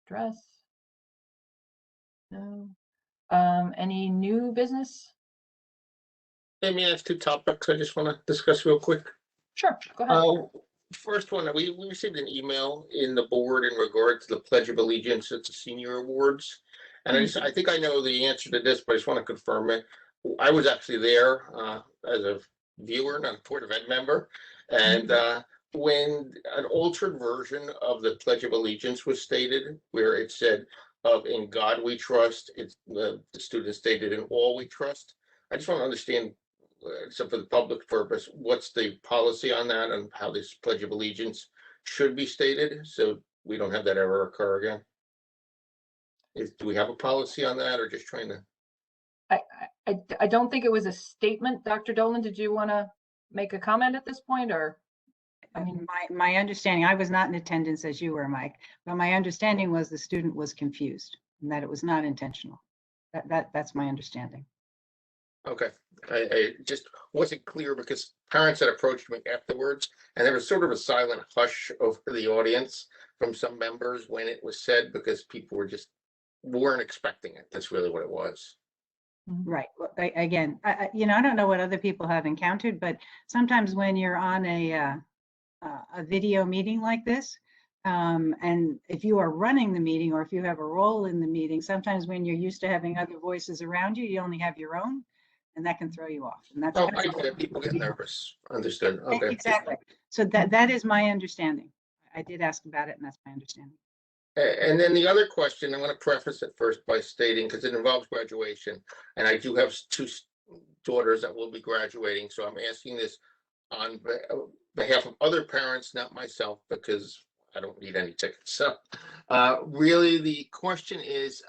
Address? No. Any new business? Let me ask 2 topics I just want to discuss real quick. Sure, go ahead. First one, we received an email in the board in regard to the Pledge of Allegiance at the senior awards. And I think I know the answer to this, but I just want to confirm it. I was actually there as a viewer, not a Board of Ed member. And when an altered version of the Pledge of Allegiance was stated, where it said, of "In God We Trust," the student stated, "In all we trust." I just want to understand, so for the public purpose, what's the policy on that and how this Pledge of Allegiance should be stated, so we don't have that ever occur again? Do we have a policy on that, or just trying to? I don't think it was a statement. Dr. Dolan, did you want to make a comment at this point, or? I mean, My understanding, I was not in attendance as you were, Mike, but my understanding was the student was confused and that it was not intentional. That's my understanding. Okay, I just wasn't clear because parents had approached me afterwards, and there was sort of a silent hush over the audience from some members when it was said, because people weren't expecting it. That's really what it was. Right. Well, again, I don't know what other people have encountered, but sometimes when you're on a video meeting like this, and if you are running the meeting or if you have a role in the meeting, sometimes when you're used to having other voices around you, you only have your own, and that can throw you off. And that's I get it. People get nervous. Understood. Okay. Exactly. So that is my understanding. I did ask about it, and that's my understanding. And then the other question, I'm going to preface it first by stating, because it involves graduation, and I do have 2 daughters that will be graduating, so I'm asking this on behalf of other parents, not myself, because I don't need any tickets. So really the question is,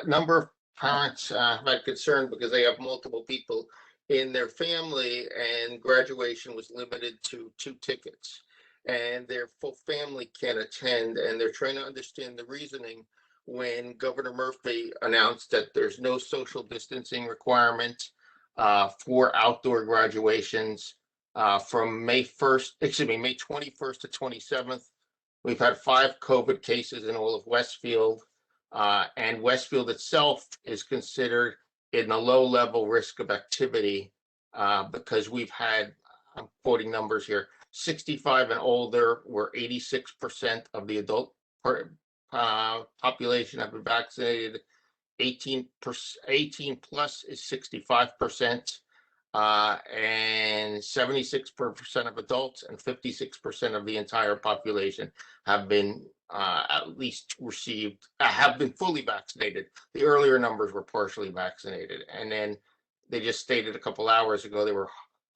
a number of parents have had concern because they have multiple people in their family, and graduation was limited to 2 tickets. and their full family can't attend, and they're trying to understand the reasoning when Governor Murphy announced that there's no social distancing requirement for outdoor graduations from May 21st to 27th. We've had 5 COVID cases in all of Westfield, and Westfield itself is considered in a low level risk of activity because we've had, I'm quoting numbers here, 65 and older were 86% of the adult population have been vaccinated. 18 plus is 65%, and 76% of adults and 56% of the entire population have been at least have been fully vaccinated. The earlier numbers were partially vaccinated, and then they just stated a couple hours ago there were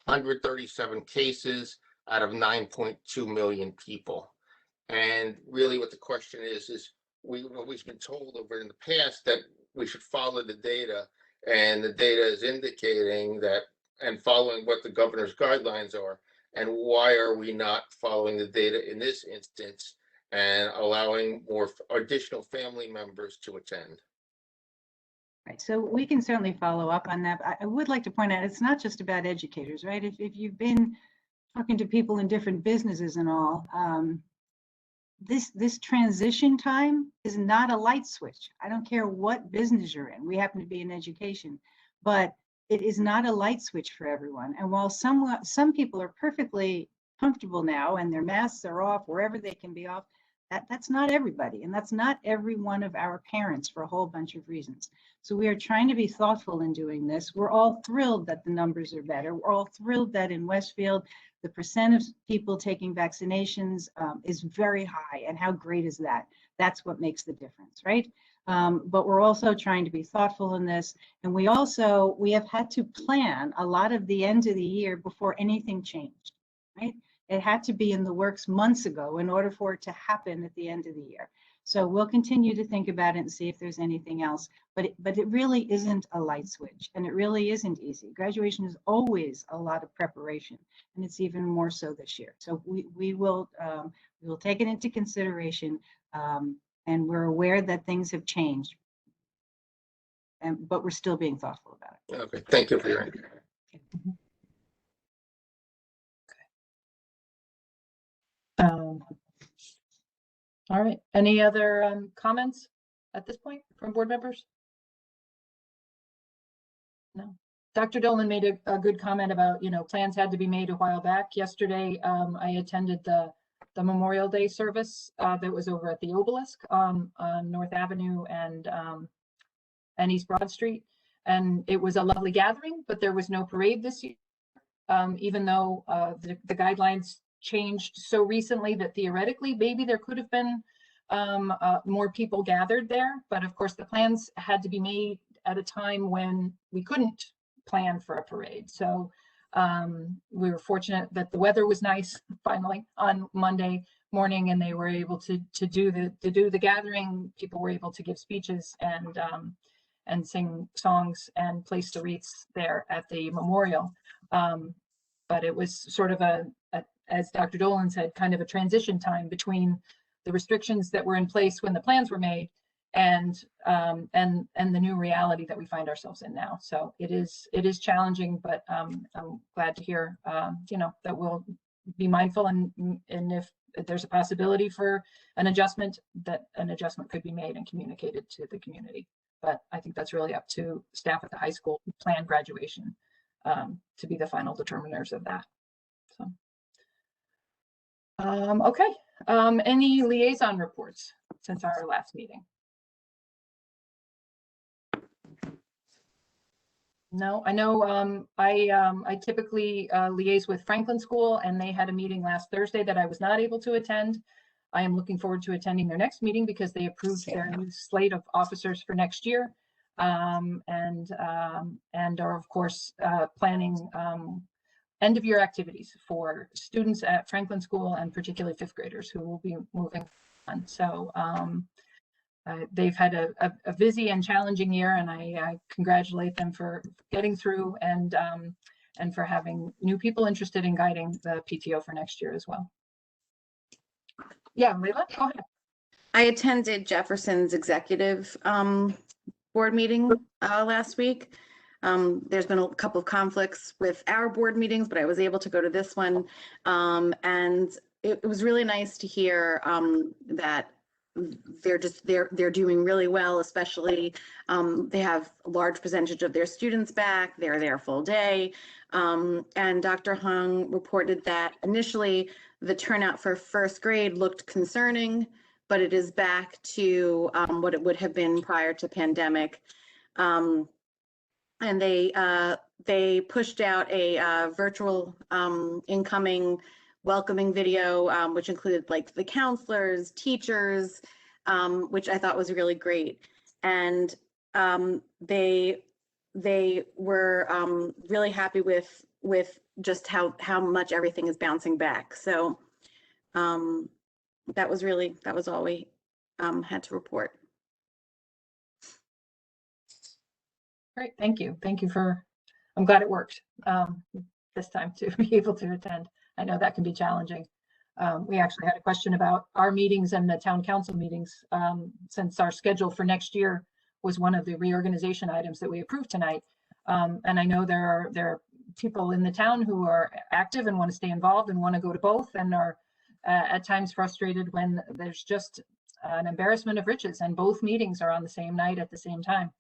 137 cases out of 9.2 million people. And really what the question is we've always been told over in the past that we should follow the data, and the data is indicating that, and following what the governor's guidelines are, and why are we not following the data in this instance and allowing more additional family members to attend? Right, so we can certainly follow up on that. I would like to point out, it's not just about educators, right? If you've been talking to people in different businesses and all, this transition time is not a light switch. I don't care what business you're in. We happen to be in education, but it is not a light switch for everyone. And while some people are perfectly comfortable now and their masks are off wherever they can be off, that's not everybody, and that's not every one of our parents for a whole bunch of reasons. So we are trying to be thoughtful in doing this. We're all thrilled that the numbers are better. We're all thrilled that in Westfield, the percent of people taking vaccinations is very high. And how great is that? That's what makes the difference, right? But we're also trying to be thoughtful in this. And we have had to plan a lot of the end of the year before anything changed, right? It had to be in the works months ago in order for it to happen at the end of the year. So we'll continue to think about it and see if there's anything else, but it really isn't a light switch, and it really isn't easy. Graduation is always a lot of preparation, and it's even more so this year. So we will take it into consideration, and we're aware that things have changed, but we're still being thoughtful about it. Okay, thank you for your input. All right. Any other comments at this point from board members? No. Dr. Dolan made a good comment about, plans had to be made a while back. Yesterday, I attended the Memorial Day service that was over at the Obelisk on North Avenue and East Broad Street. And it was a lovely gathering, but there was no parade this year, even though the guidelines changed so recently that theoretically maybe there could have been more people gathered there, but of course the plans had to be made at a time when we couldn't plan for a parade. So we were fortunate that the weather was nice finally on Monday morning, and they were able to do the gathering. People were able to give speeches and sing songs and place the wreaths there at the memorial. But it was sort of as Dr. Dolan said, kind of a transition time between the restrictions that were in place when the plans were made and the new reality that we find ourselves in now. So it is challenging, but I'm glad to hear that we'll be mindful, and if there's a possibility for an adjustment, that an adjustment could be made and communicated to the community. But I think that's really up to staff at the high school who plan graduation to be the final determiners of that. So, okay. Any liaison reports since our last meeting? No, I know I typically liaise with Franklin School, and they had a meeting last Thursday that I was not able to attend. I am looking forward to attending their next meeting because they approved their new slate of officers for next year, and are of course planning end of year activities for students at Franklin School, and particularly fifth graders who will be moving on. So they've had a busy and challenging year, and I congratulate them for getting through and for having new people interested in guiding the PTO for next year as well. Yeah, Leila, go ahead. I attended Jefferson's executive board meeting last week. There's been a couple of conflicts with our board meetings, but I was able to go to this one. And it was really nice to hear that they're doing really well, especially they have a large percentage of their students back. They're there full day. And Dr. Hung reported that initially the turnout for first grade looked concerning, but it is back to what it would have been prior to pandemic. And they pushed out a virtual incoming welcoming video, which included like the counselors, teachers, which I thought was really great. And they were really happy with just how much everything is bouncing back. So that was all we had to report. Great, thank you. Thank you I'm glad it worked this time to be able to attend. I know that can be challenging. We actually had a question about our meetings and the town council meetings, since our schedule for next year was one of the reorganization items that we approved tonight. And I know there are people in the town who are active and want to stay involved and want to go to both, and are at times frustrated when there's just an embarrassment of riches and both meetings are on the same night at the same time.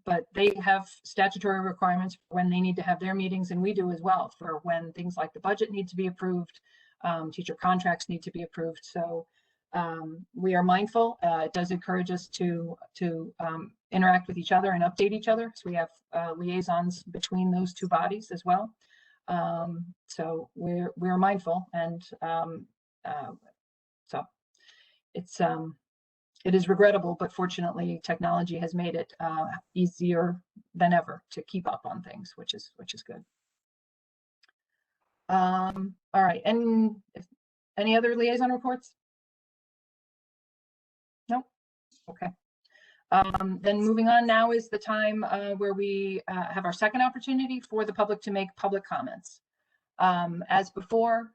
But they have statutory requirements for when they need to have their meetings, and we do as well, for when things like the budget need to be approved, teacher contracts need to be approved. So we are mindful. It does encourage us to interact with each other and update each other. So we have liaisons between those two bodies as well. So we're mindful, and so it is regrettable, but fortunately technology has made it easier than ever to keep up on things, which is good. All right, and any other liaison reports? No? Okay. Then moving on, now is the time where we have our second opportunity for the public to make public comments. As before,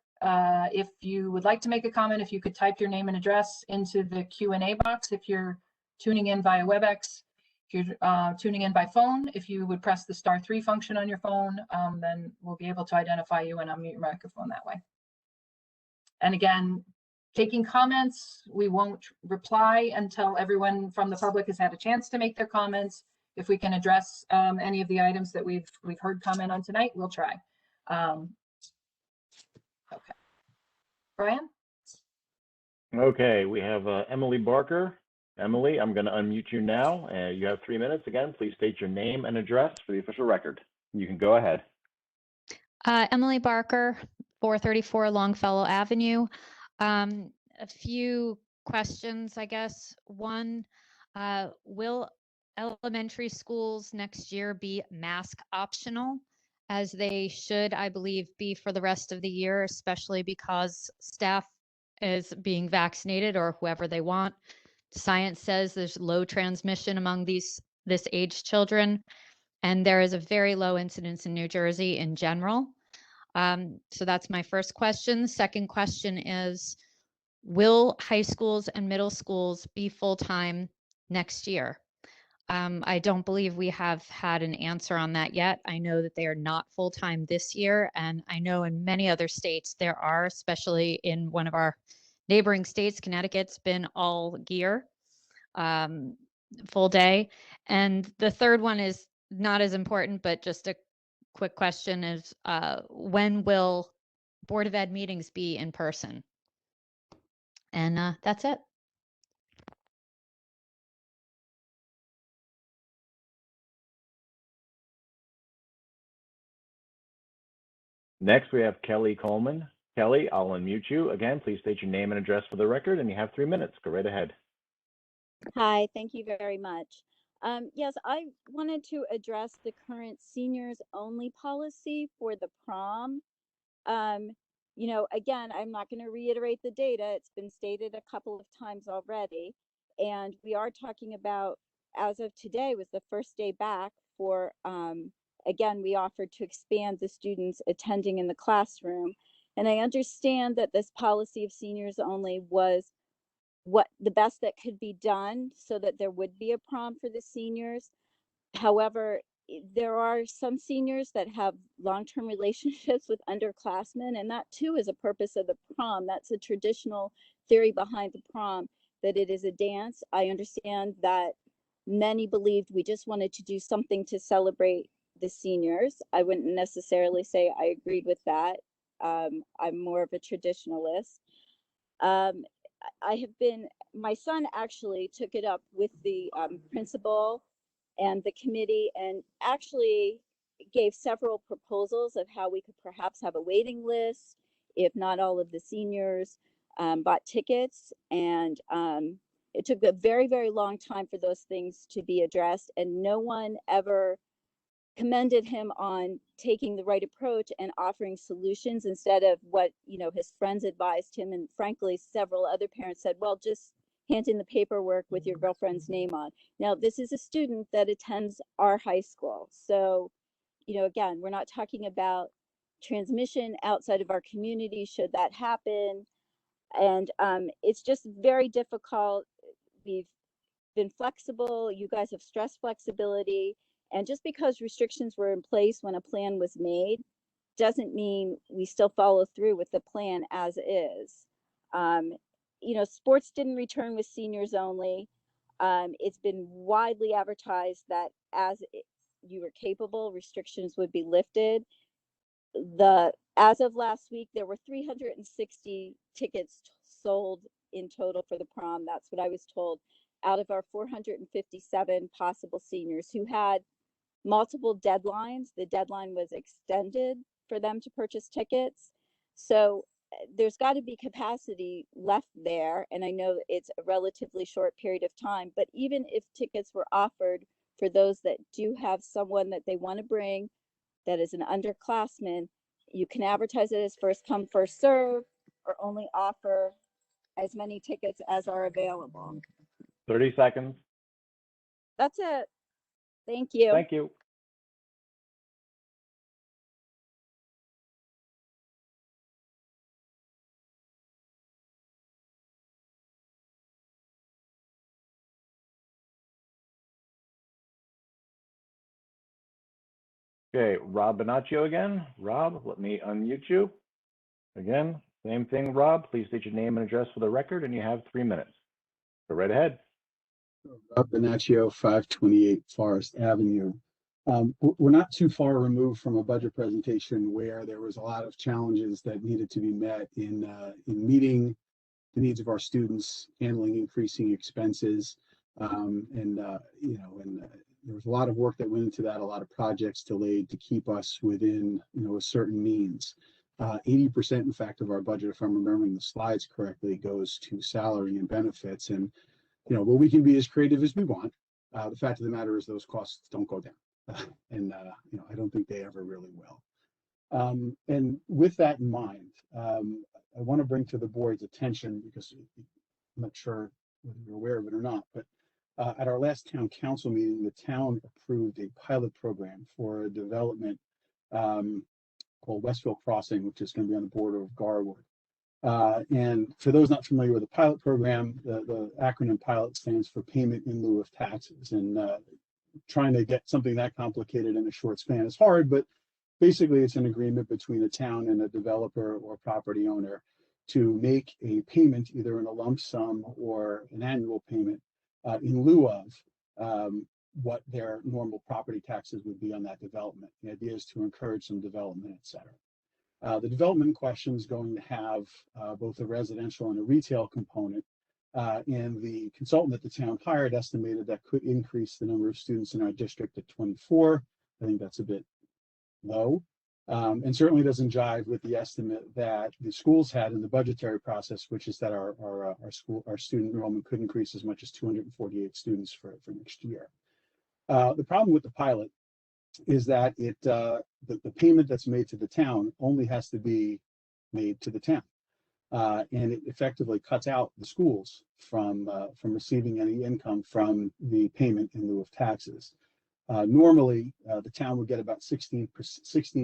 if you would like to make a comment, if you could type your name and address into the Q&A box. If you're tuning in via WebEx, if you're tuning in by phone, if you would press the *3 function on your phone, then we'll be able to identify you and unmute your microphone that way. And again, taking comments, we won't reply until everyone from the public has had a chance to make their comments. If we can address any of the items that we've heard comment on tonight, we'll try. Okay. Brian? Okay, we have Emily Barker. Emily, I'm going to unmute you now. You have 3 minutes. Again, please state your name and address for the official record. You can go ahead. Emily Barker, 434 Longfellow Avenue. A few questions, I guess. One, will elementary schools next year be mask optional, as they should, I believe, be for the rest of the year, especially because staff is being vaccinated, or whoever they want? Science says there's low transmission among this age children, and there is a very low incidence in New Jersey in general. So that's my first question. Second question is, will high schools and middle schools be full-time next year? I don't believe we have had an answer on that yet. I know that they are not full-time this year, and I know in many other states there are, especially in one of our neighboring states. Connecticut's been all year, full day. And the third one is not as important, but just a quick question is, when will Board of Ed meetings be in person? And that's it. Next, we have Kelly Coleman. Kelly, I'll unmute you. Again, please state your name and address for the record, and you have 3 minutes. Go right ahead. Hi, thank you very much. Yes, I wanted to address the current seniors only policy for the prom. You know, again, I'm not going to reiterate the data. It's been stated a couple of times already. And we are talking about, as of today, was the first day back for, again, we offered to expand the students attending in the classroom. And I understand that this policy of seniors only was what the best that could be done so that there would be a prom for the seniors. However, there are some seniors that have long-term relationships with underclassmen, and that too is a purpose of the prom. That's a traditional theory behind the prom, that it is a dance. I understand that many believed we just wanted to do something to celebrate the seniors. I wouldn't necessarily say I agreed with that. I'm more of a traditionalist. My son actually took it up with the principal and the committee, and actually gave several proposals of how we could perhaps have a waiting list if not all of the seniors bought tickets. And it took a very, very long time for those things to be addressed, and no one ever commended him on taking the right approach and offering solutions instead of what his friends advised him. And frankly, several other parents said, well, just hand in the paperwork with your girlfriend's name on. Now, this is a student that attends our high school. So, again, we're not talking about transmission outside of our community should that happen. And it's just very difficult. We've been flexible. You guys have stressed flexibility. And just because restrictions were in place when a plan was made doesn't mean we still follow through with the plan as is. Sports didn't return with seniors only. It's been widely advertised that you were capable, restrictions would be lifted. As of last week, there were 360 tickets sold in total for the prom. That's what I was told, out of our 457 possible seniors who had multiple deadlines. The deadline was extended for them to purchase tickets. So there's got to be capacity left there. And I know it's a relatively short period of time, but even if tickets were offered for those that do have someone that they want to bring that is an underclassman, you can advertise it as first come, first serve, or only offer as many tickets as are available. 30 seconds. That's it. Thank you. Thank you. Okay, Rob Bonaccio again. Rob, let me unmute you. Again, same thing, Rob. Please state your name and address for the record, and you have 3 minutes. Go right ahead. Rob Bonaccio, 528 Forest Avenue. We're not too far removed from a budget presentation where there was a lot of challenges that needed to be met in meeting the needs of our students, handling increasing expenses, there was a lot of work that went into that, a lot of projects delayed to keep us within, a certain means. 80%, in fact, of our budget, if I'm remembering the slides correctly, goes to salary and benefits. And, well, we can be as creative as we want. The fact of the matter is those costs don't go down. I don't think they ever really will. And with that in mind, I want to bring to the board's attention, because I'm not sure whether you're aware of it or not, but at our last town council meeting, the town approved a pilot program for a development called Westville Crossing, which is going to be on the border of Garwood. And for those not familiar with the pilot program, the acronym PILOT stands for Payment in Lieu of Taxes. And trying to get something that complicated in a short span is hard, but basically it's an agreement between a town and a developer or property owner to make a payment, either in a lump sum or an annual payment, in lieu of what their normal property taxes would be on that development. The idea is to encourage some development, et cetera. The development question is going to have both a residential and a retail component. And the consultant that the town hired estimated that could increase the number of students in our district to 24. I think that's a bit low. And certainly doesn't jive with the estimate that the schools had in the budgetary process, which is that our student enrollment could increase as much as 248 students for next year. The problem with the pilot is that the payment that's made to the town only has to be made to the town. And it effectively cuts out the schools from receiving any income from the payment in lieu of taxes. Normally, the town would get about 16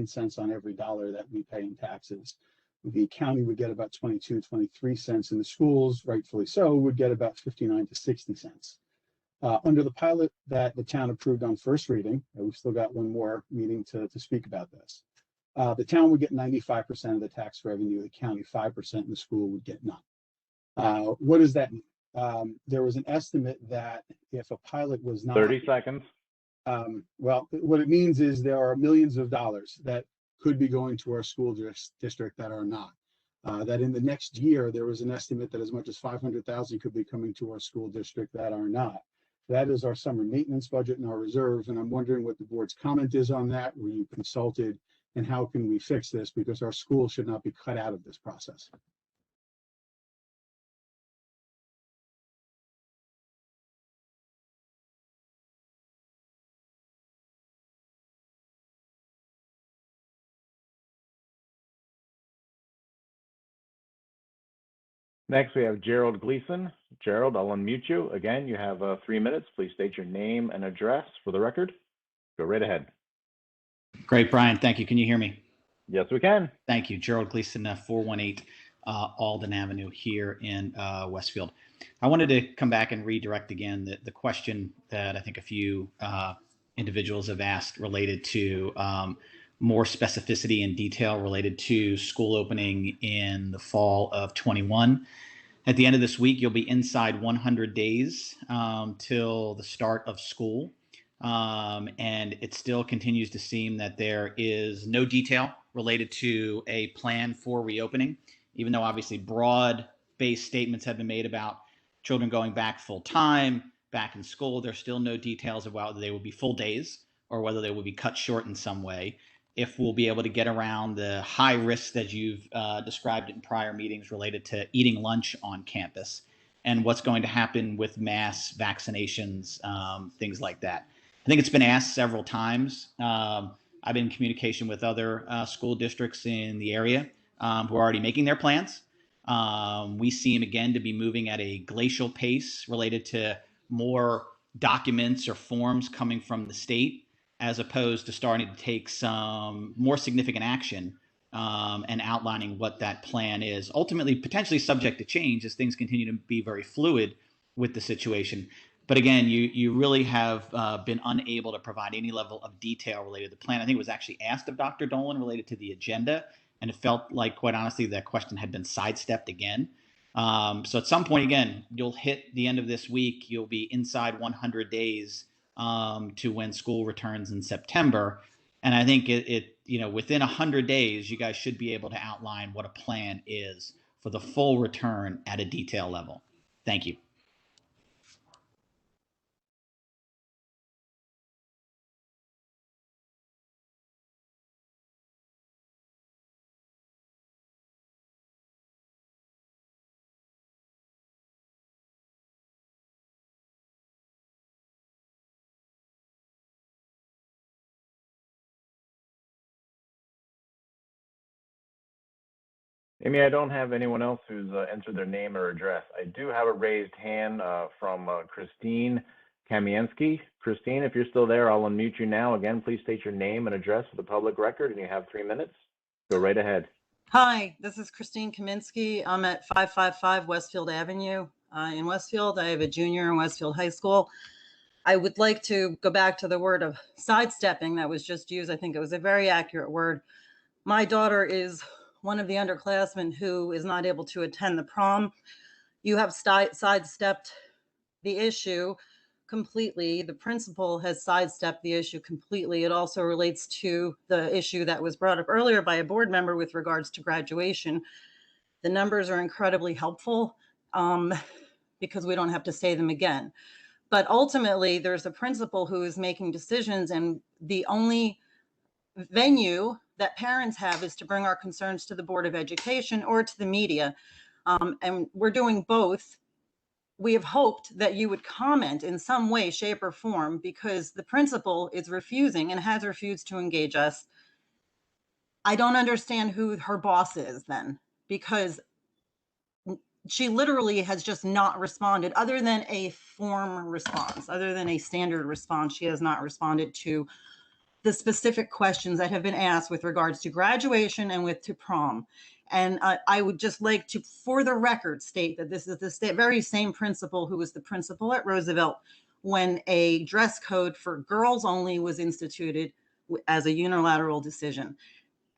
cents on every dollar that we pay in taxes. The county would get about 22, 23 cents, and the schools, rightfully so, would get about 59 to 60 cents. Under the pilot that the town approved on first reading, we've still got one more meeting to speak about this. The town would get 95% of the tax revenue, the county 5%, and the school would get none. What does that mean? There was an estimate that if a pilot was not 30 seconds. Well, what it means is there are millions of dollars that could be going to our school district that are not. That in the next year, there was an estimate that as much as 500,000 could be coming to our school district that are not. That is our summer maintenance budget and our reserves. And I'm wondering what the board's comment is on that. Were you consulted? And how can we fix this? Because our school should not be cut out of this process. Next, we have Gerald Gleason. Gerald, I'll unmute you. Again, you have 3 minutes. Please state your name and address for the record. Go right ahead. Great, Brian. Thank you. Can you hear me? Yes, we can. Thank you. Gerald Gleason, 418 Alden Avenue here in Westfield. I wanted to come back and redirect again the question that I think a few individuals have asked related to more specificity and detail related to school opening in the fall of 21. At the end of this week, you'll be inside 100 days till the start of school. And it still continues to seem that there is no detail related to a plan for reopening, even though obviously broad-based statements have been made about children going back full time, back in school. There's still no details of whether they will be full days or whether they will be cut short in some way. If we'll be able to get around the high risks that you've described in prior meetings related to eating lunch on campus and what's going to happen with mass vaccinations, things like that. I think it's been asked several times. I've been in communication with other school districts in the area who are already making their plans. We seem again to be moving at a glacial pace related to more documents or forms coming from the state, as opposed to starting to take some more significant action and outlining what that plan is. Ultimately, potentially subject to change as things continue to be very fluid with the situation. But again, you really have been unable to provide any level of detail related to the plan. I think it was actually asked of Dr. Dolan related to the agenda, and it felt like, quite honestly, that question had been sidestepped again. So at some point, again, you'll hit the end of this week. You'll be inside 100 days to when school returns in September. And I think within 100 days, you guys should be able to outline what a plan is for the full return at a detail level. Thank you. Amy, I don't have anyone else who's entered their name or address. I do have a raised hand from Christine Kamiensky. Christine, if you're still there, I'll unmute you now. Again, please state your name and address for the public record, and you have 3 minutes. Go right ahead. Hi, this is Christine Kaminsky. I'm at 555 Westfield Avenue in Westfield. I have a junior in Westfield High School. I would like to go back to the word of sidestepping that was just used. I think it was a very accurate word. My daughter is one of the underclassmen who is not able to attend the prom. You have sidestepped the issue completely. The principal has sidestepped the issue completely. It also relates to the issue that was brought up earlier by a board member with regards to graduation. The numbers are incredibly helpful because we don't have to say them again. But ultimately, there's a principal who is making decisions, and the only venue that parents have is to bring our concerns to the Board of Education or to the media. And we're doing both. We have hoped that you would comment in some way, shape, or form, because the principal is refusing and has refused to engage us. I don't understand who her boss is then, because she literally has just not responded, other than a form response, other than a standard response. She has not responded to the specific questions that have been asked with regards to graduation and to prom. And I would just like to, for the record, state that this is the very same principal who was the principal at Roosevelt when a dress code for girls only was instituted as a unilateral decision.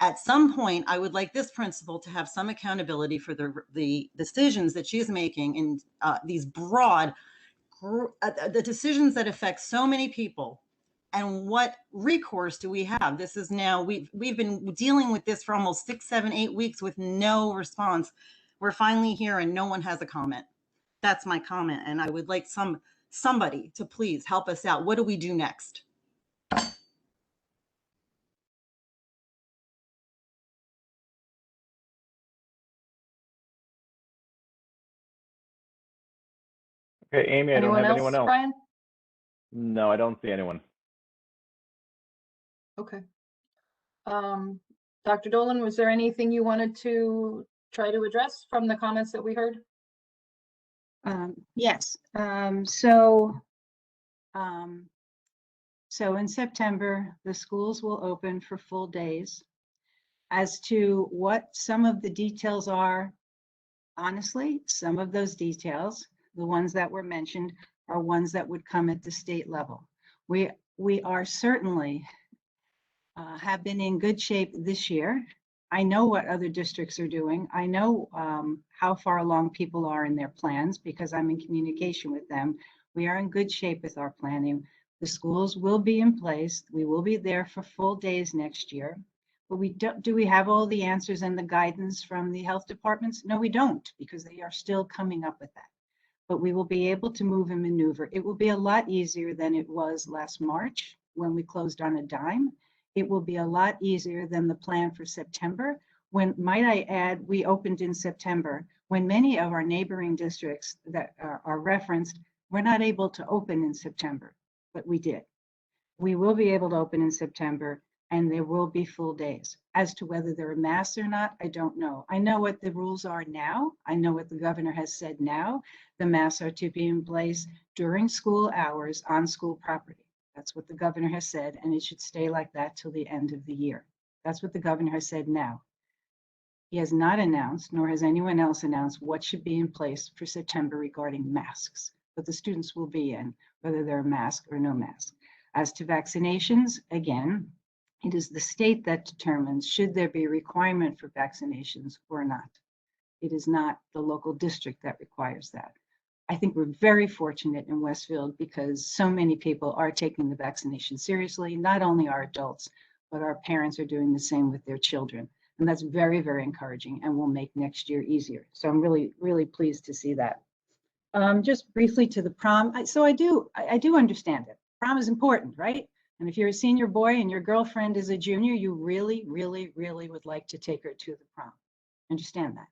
At some point, I would like this principal to have some accountability for the decisions that she's making in these broad, the decisions that affect so many people. And what recourse do we have? This is now, we've been dealing with this for almost 6, 7, 8 weeks with no response. We're finally here and no one has a comment. That's my comment. And I would like somebody to please help us out. What do we do next? Okay, Amy, I don't have anyone else. Brian? No, I don't see anyone. Okay. Dr. Dolan, was there anything you wanted to try to address from the comments that we heard? Yes. So in September, the schools will open for full days. As to what some of the details are, honestly, some of those details, the ones that were mentioned, are ones that would come at the state level. We are certainly have been in good shape this year. I know what other districts are doing. I know how far along people are in their plans because I'm in communication with them. We are in good shape with our planning. The schools will be in place. We will be there for full days next year. But do we have all the answers and the guidance from the health departments? No, we don't, because they are still coming up with that. But we will be able to move and maneuver. It will be a lot easier than it was last March when we closed on a dime. It will be a lot easier than the plan for September, when, might I add, we opened in September, when many of our neighboring districts that are referenced were not able to open in September, but we did. We will be able to open in September, and there will be full days. As to whether there are masks or not, I don't know. I know what the rules are now. I know what the governor has said now. The masks are to be in place during school hours on school property. That's what the governor has said, and it should stay like that till the end of the year. That's what the governor has said now. He has not announced, nor has anyone else announced, what should be in place for September regarding masks, but the students will be in, whether they're masked or no mask. As to vaccinations, again, it is the state that determines should there be a requirement for vaccinations or not. It is not the local district that requires that. I think we're very fortunate in Westfield because so many people are taking the vaccination seriously. Not only our adults, but our parents are doing the same with their children. And that's very, very encouraging and will make next year easier. So I'm really, really pleased to see that. Just briefly to the prom. I do understand it. Prom is important, right? And if you're a senior boy and your girlfriend is a junior, you really, really, really would like to take her to the prom. Understand that.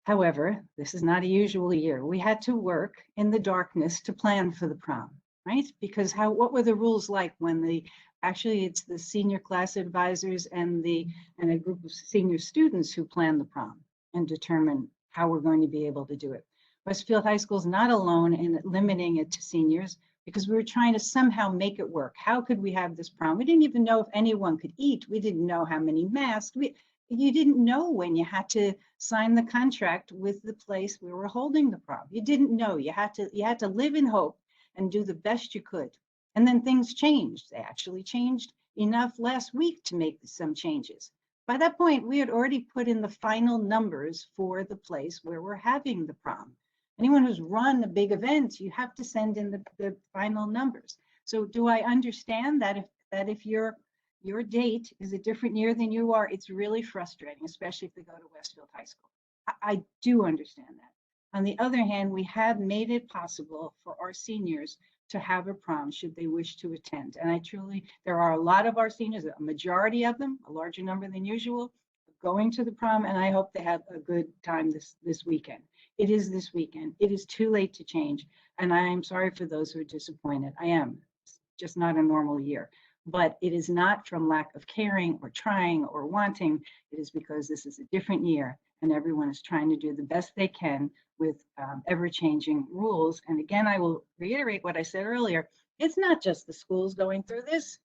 However, this is not a usual year. We had to work in the darkness to plan for the prom, right? Because what were the rules like when actually it's the senior class advisors and a group of senior students who plan the prom and determine how we're going to be able to do it. Westfield High School is not alone in limiting it to seniors because we were trying to somehow make it work. How could we have this prom? We didn't even know if anyone could eat. We didn't know how many masks. You didn't know when you had to sign the contract with the place we were holding the prom. You didn't know. You had to live in hope and do the best you could. And then things changed. They actually changed enough last week to make some changes. By that point, we had already put in the final numbers for the place where we're having the prom. Anyone who's run a big event, you have to send in the final numbers. So do I understand that if your date is a different year than you are, it's really frustrating, especially if they go to Westfield High School. I do understand that. On the other hand, we have made it possible for our seniors to have a prom should they wish to attend. And there are a lot of our seniors, a majority of them, a larger number than usual, going to the prom, and I hope they have a good time this weekend. It is this weekend. It is too late to change. And I am sorry for those who are disappointed. I am. It's just not a normal year. But it is not from lack of caring or trying or wanting. It is because this is a different year and everyone is trying to do the best they can with ever-changing rules. And again, I will reiterate what I said earlier. It's not just the schools going through this.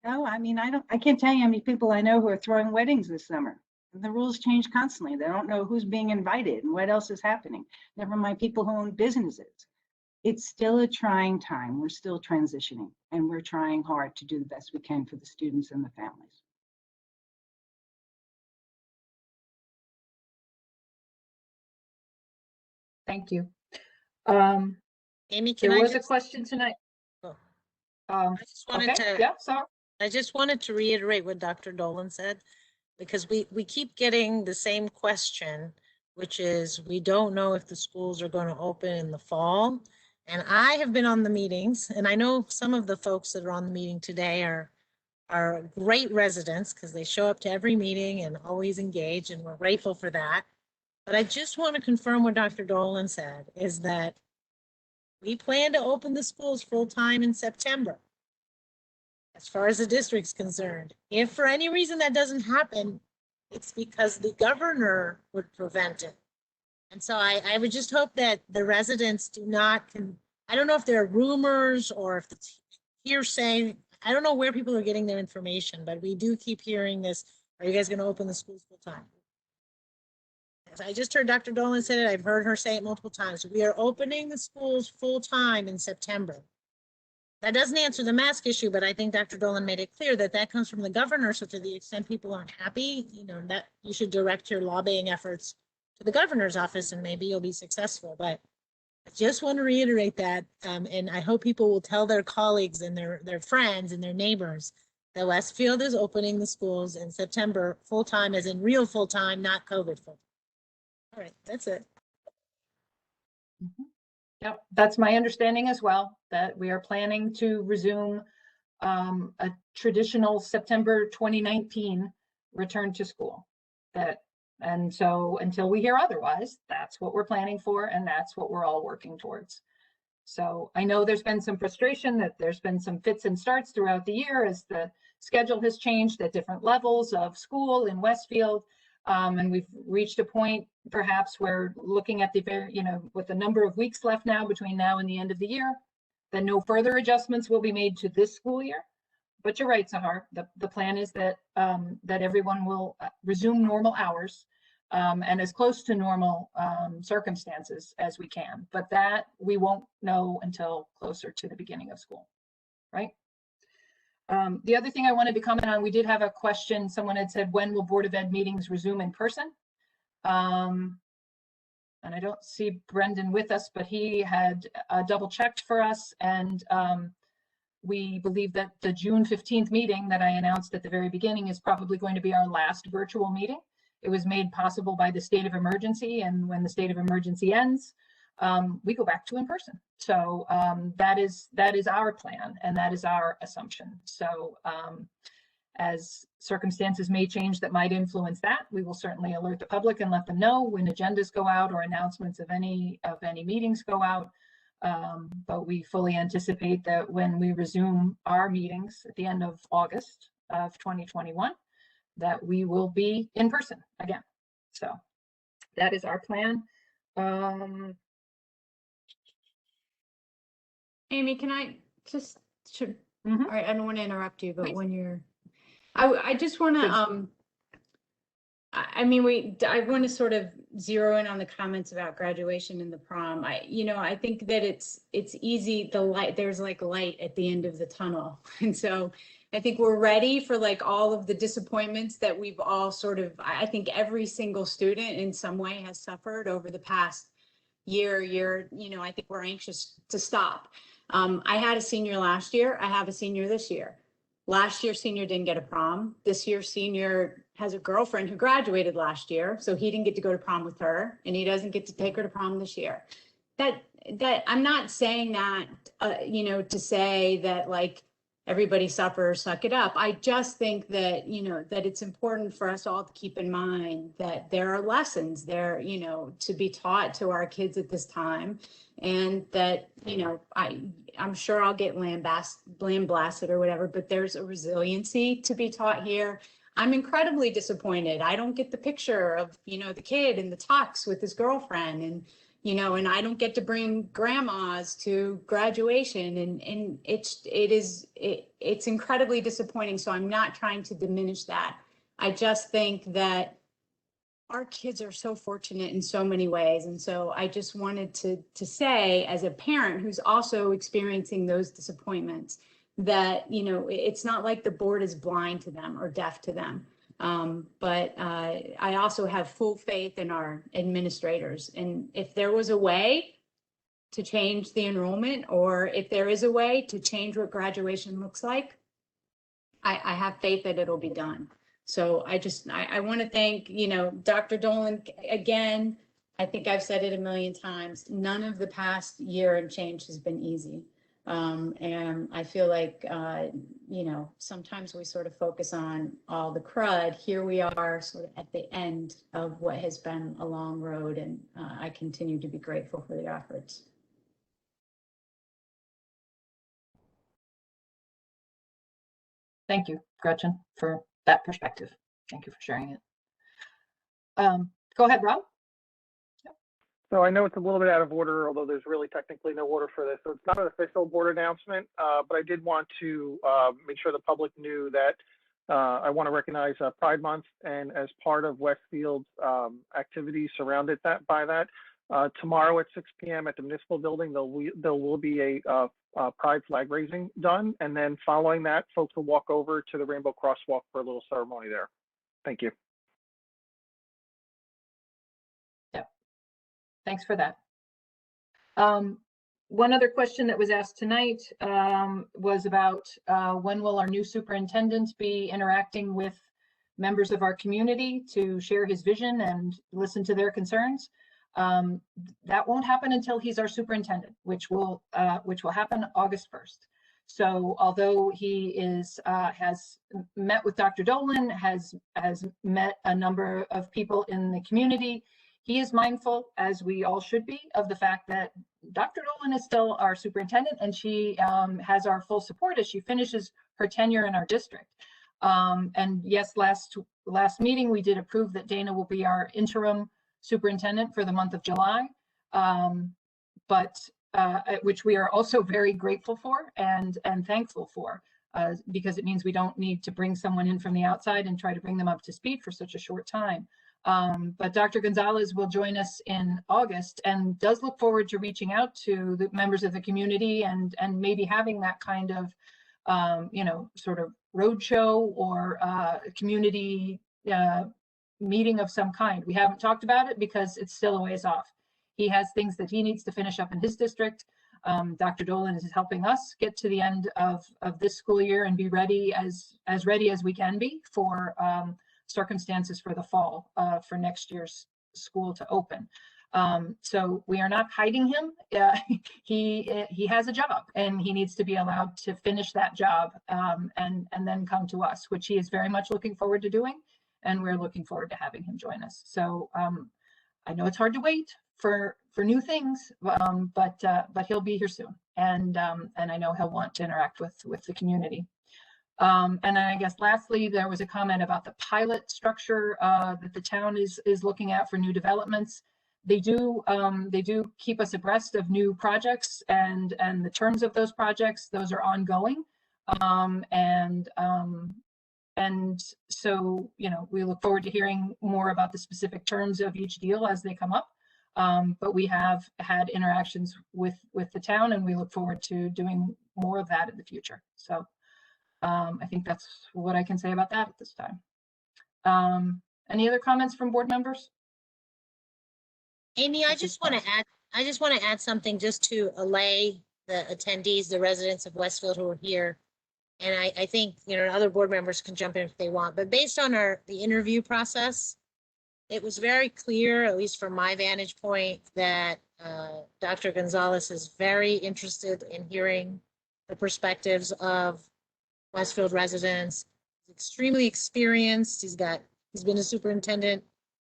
No, I mean, I can't tell you how many people I know who are throwing weddings this summer. The rules change constantly. They don't know who's being invited and what else is happening. Never mind people who own businesses. It's still a trying time. We're still transitioning, and we're trying hard to do the best we can for the students and the families. Thank you. Amy, can There I was a just? question tonight. Oh. I just wanted to. Yeah, sorry. I just wanted to reiterate what Dr. Dolan said, because we keep getting the same question, which is we don't know if the schools are going to open in the fall. And I have been on the meetings, and I know some of the folks that are on the meeting today are great residents because they show up to every meeting and always engage, and we're grateful for that. But I just want to confirm what Dr. Dolan said, is that we plan to open the schools full-time in September, as far as the district's concerned. If for any reason that doesn't happen, it's because the governor would prevent it. And so I would just hope that the residents do not, I don't know if there are rumors or if it's hearsay. I don't know where people are getting their information, but we do keep hearing this. Are you guys going to open the schools full time? I just heard Dr. Dolan say it. I've heard her say it multiple times. We are opening the schools full time in September. That doesn't answer the mask issue, but I think Dr. Dolan made it clear that that comes from the governor. So to the extent people aren't happy, that you should direct your lobbying efforts to the governor's office and maybe you'll be successful. But I just want to reiterate that. And I hope people will tell their colleagues and their friends and their neighbors that Westfield is opening the schools in September full-time, as in real full-time, not COVID full-time. All right, that's it. Yep, that's my understanding as well, that we are planning to resume a traditional September 2019 return to school. And so until we hear otherwise, that's what we're planning for, and that's what we're all working towards. So I know there's been some frustration, that there's been some fits and starts throughout the year as the schedule has changed at different levels of school in Westfield. And we've reached a point perhaps where, looking at with the number of weeks left now between now and the end of the year, that no further adjustments will be made to this school year. But you're right, Sahar, the plan is that that everyone will resume normal hours and as close to normal circumstances as we can. But that we won't know until closer to the beginning of school, right? The other thing I wanted to comment on, we did have a question. Someone had said, when will Board of Ed meetings resume in person? And I don't see Brendan with us, but he had double checked for us. And we believe that the June 15th meeting that I announced at the very beginning is probably going to be our last virtual meeting. It was made possible by the state of emergency. And when the state of emergency ends, we go back to in person. So that is our plan, and that is our assumption. So as circumstances may change that might influence that, we will certainly alert the public and let them know when agendas go out or announcements of any meetings go out. But we fully anticipate that when we resume our meetings at the end of August of 2021, that we will be in person again. So that is our plan. Amy, can I just, all right, I don't want to interrupt you, but please. When you're, I just want to, I want to sort of zero in on the comments about graduation and the prom. I think that it's easy, there's like light at the end of the tunnel. And so I think we're ready for like all of the disappointments that we've all sort of, I think every single student in some way has suffered over the past year, I think we're anxious to stop. I had a senior last year. I have a senior this year. Last year, senior didn't get a prom. This year, senior has a girlfriend who graduated last year, so he didn't get to go to prom with her, and he doesn't get to take her to prom this year. That I'm not saying that, to say that like everybody suffers, suck it up. I just think that, that it's important for us all to keep in mind that there are lessons there, to be taught to our kids at this time. And that, I'm sure I'll get blasted or whatever, but there's a resiliency to be taught here. I'm incredibly disappointed. I don't get the picture of, the kid in the tux with his girlfriend. And, you know, and I don't get to bring grandmas to graduation, and it's incredibly disappointing. So I'm not trying to diminish that. I just think that our kids are so fortunate in so many ways. And so I just wanted to say, as a parent who's also experiencing those disappointments, that, you know, it's not like the board is blind to them or deaf to them. But I also have full faith in our administrators. And if there was a way to change the enrollment, or if there is a way to change what graduation looks like, I have faith that it'll be done. So I want to thank, you know, Dr. Dolan again. I think I've said it a million times. None of the past year and change has been easy. And I feel like, you know, sometimes we sort of focus on all the crud. Here we are sort of at the end of what has been a long road. And I continue to be grateful for the efforts. Thank you, Gretchen, for that perspective. Thank you for sharing it. Go ahead, Rob. So I know it's a little bit out of order, although there's really technically no order for this. So it's not an official board announcement, but I did want to make sure the public knew that I want to recognize Pride Month, and as part of Westfield's activities surrounded by that, tomorrow at 6 p.m. at the municipal building, there will be a Pride flag raising done, and then following that, folks will walk over to the Rainbow Crosswalk for a little ceremony there. Thank you. Yeah, thanks for that. One other question that was asked tonight was about when will our new superintendent be interacting with members of our community to share his vision and listen to their concerns. That won't happen until he's our superintendent, which will happen August 1st. So although he has met with Dr. Dolan, has met a number of people in the community, he is mindful, as we all should be, of the fact that Dr. Dolan is still our superintendent, and she has our full support as she finishes her tenure in our district. And yes, last meeting we did approve that Dana will be our interim superintendent for the month of July, which we are also very grateful for and thankful for, because it means we don't need to bring someone in from the outside and try to bring them up to speed for such a short time. But Dr. Gonzalez will join us in August and does look forward to reaching out to the members of the community and maybe having that kind of, you know, sort of roadshow or community meeting of some kind. We haven't talked about it because it's still a ways off. He has things that he needs to finish up in his district. Dr. Dolan is helping us get to the end of this school year and be ready as ready as we can be for circumstances for the fall for next year's school to open. So we are not hiding him. He has a job and he needs to be allowed to finish that job and then come to us, which he is very much looking forward to doing. And we're looking forward to having him join us. So I know it's hard to wait for new things, but he'll be here soon. And I know he'll want to interact with the community. And then I guess lastly, there was a comment about the pilot structure that the town is looking at for new developments. They do keep us abreast of new projects and the terms of those projects. Those are ongoing. And so, you know, we look forward to hearing more about the specific terms of each deal as they come up. But we have had interactions with the town, and we look forward to doing more of that in the future. So I think that's what I can say about that at this time. Any other comments from board members? Amy, I just want to add something just to allay the attendees, the residents of Westfield who are here. And I think, you know, other board members can jump in if they want, but based on the interview process, it was very clear, at least from my vantage point, that Dr. Gonzalez is very interested in hearing the perspectives of Westfield residents. He's extremely experienced. He's been a superintendent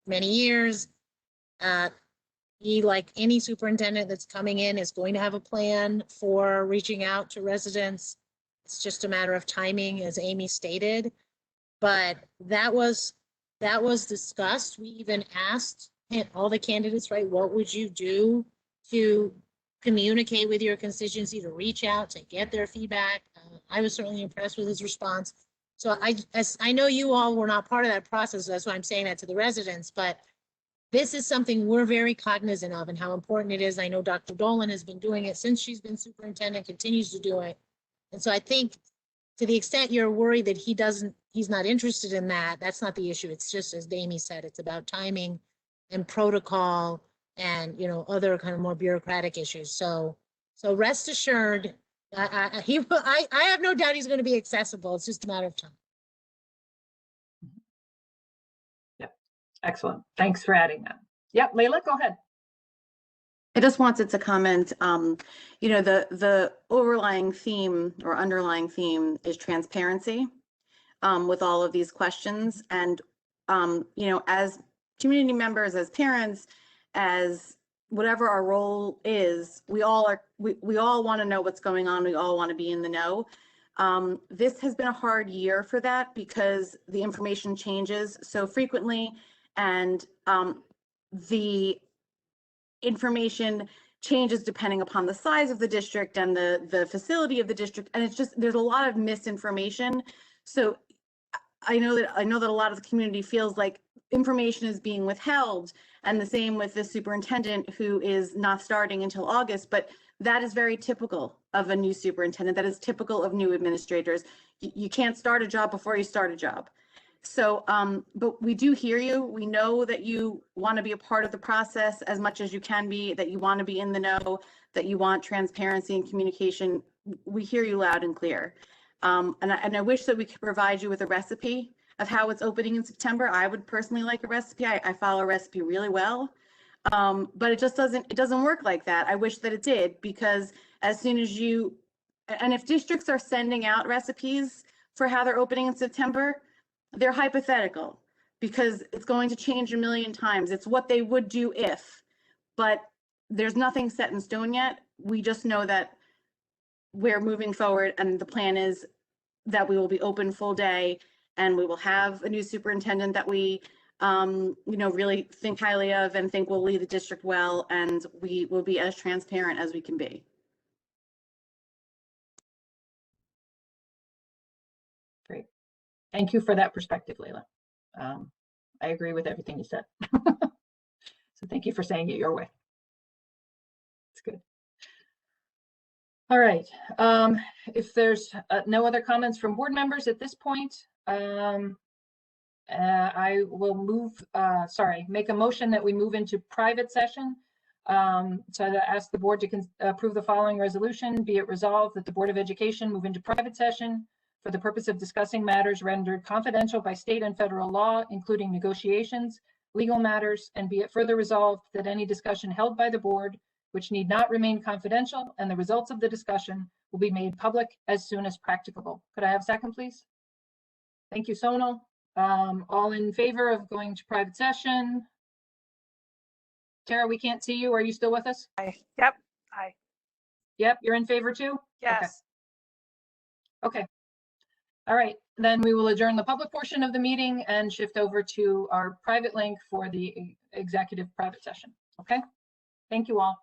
many years. He, like any superintendent that's coming in, is going to have a plan for reaching out to residents. It's just a matter of timing, as Amy stated. But that was discussed. We even asked all the candidates, right? What would you do to communicate with your constituency, to reach out, to get their feedback? I was certainly impressed with his response. So I know you all were not part of that process. So that's why I'm saying that to the residents, but this is something we're very cognizant of and how important it is. I know Dr. Dolan has been doing it since she's been superintendent, continues to do it. And so I think to the extent you're worried that he's not interested in that, that's not the issue. It's just, as Damie said, it's about timing and protocol and, other kind of more bureaucratic issues. So rest assured, I have no doubt he's going to be accessible. It's just a matter of time. Yep. Excellent. Thanks for adding that. Yep. Layla, go ahead. I just wanted to comment, the overlying theme or underlying theme is transparency with all of these questions. And, as community members, as parents, as whatever our role is, we all want to know what's going on. We all want to be in the know. This has been a hard year for that because the information changes so frequently, and the information changes depending upon the size of the district and the facility of the district, and it's just, there's a lot of misinformation. So I know that a lot of the community feels like information is being withheld, and the same with the superintendent who is not starting until August, but that is very typical of a new superintendent. That is typical of new administrators. You can't start a job before you start a job. So, but we do hear you. We know that you want to be a part of the process as much as you can be, that you want to be in the know, that you want transparency and communication. We hear you loud and clear. And I wish that we could provide you with a recipe of how it's opening in September. I would personally like a recipe. I follow a recipe really well, but it just doesn't work like that. I wish that it did, because as soon as and if districts are sending out recipes for how they're opening in September, they're hypothetical, because it's going to change a million times. It's what they would do if, but there's nothing set in stone yet. We just know that we're moving forward, and the plan is that we will be open full day, and we will have a new superintendent that we really think highly of and think will lead the district well, and we will be as transparent as we can be. Great. Thank you for that perspective, Layla. I agree with everything you said. So thank you for saying it your way. It's good. All right. If there's no other comments from board members at this point, I will make a motion that we move into private session. So I ask the board to approve the following resolution. Be it resolved that the Board of Education move into private session for the purpose of discussing matters rendered confidential by state and federal law, including negotiations, legal matters, and be it further resolved that any discussion held by the board, which need not remain confidential, and the results of the discussion will be made public as soon as practicable. Could I have a second, please? Thank you, Sonal. All in favor of going to private session? Tara, we can't see you. Are you still with us? Aye. Yep. Aye. Yep, you're in favor too? Yes. Okay. All right, then we will adjourn the public portion of the meeting and shift over to our private link for the executive private session. Okay, thank you all.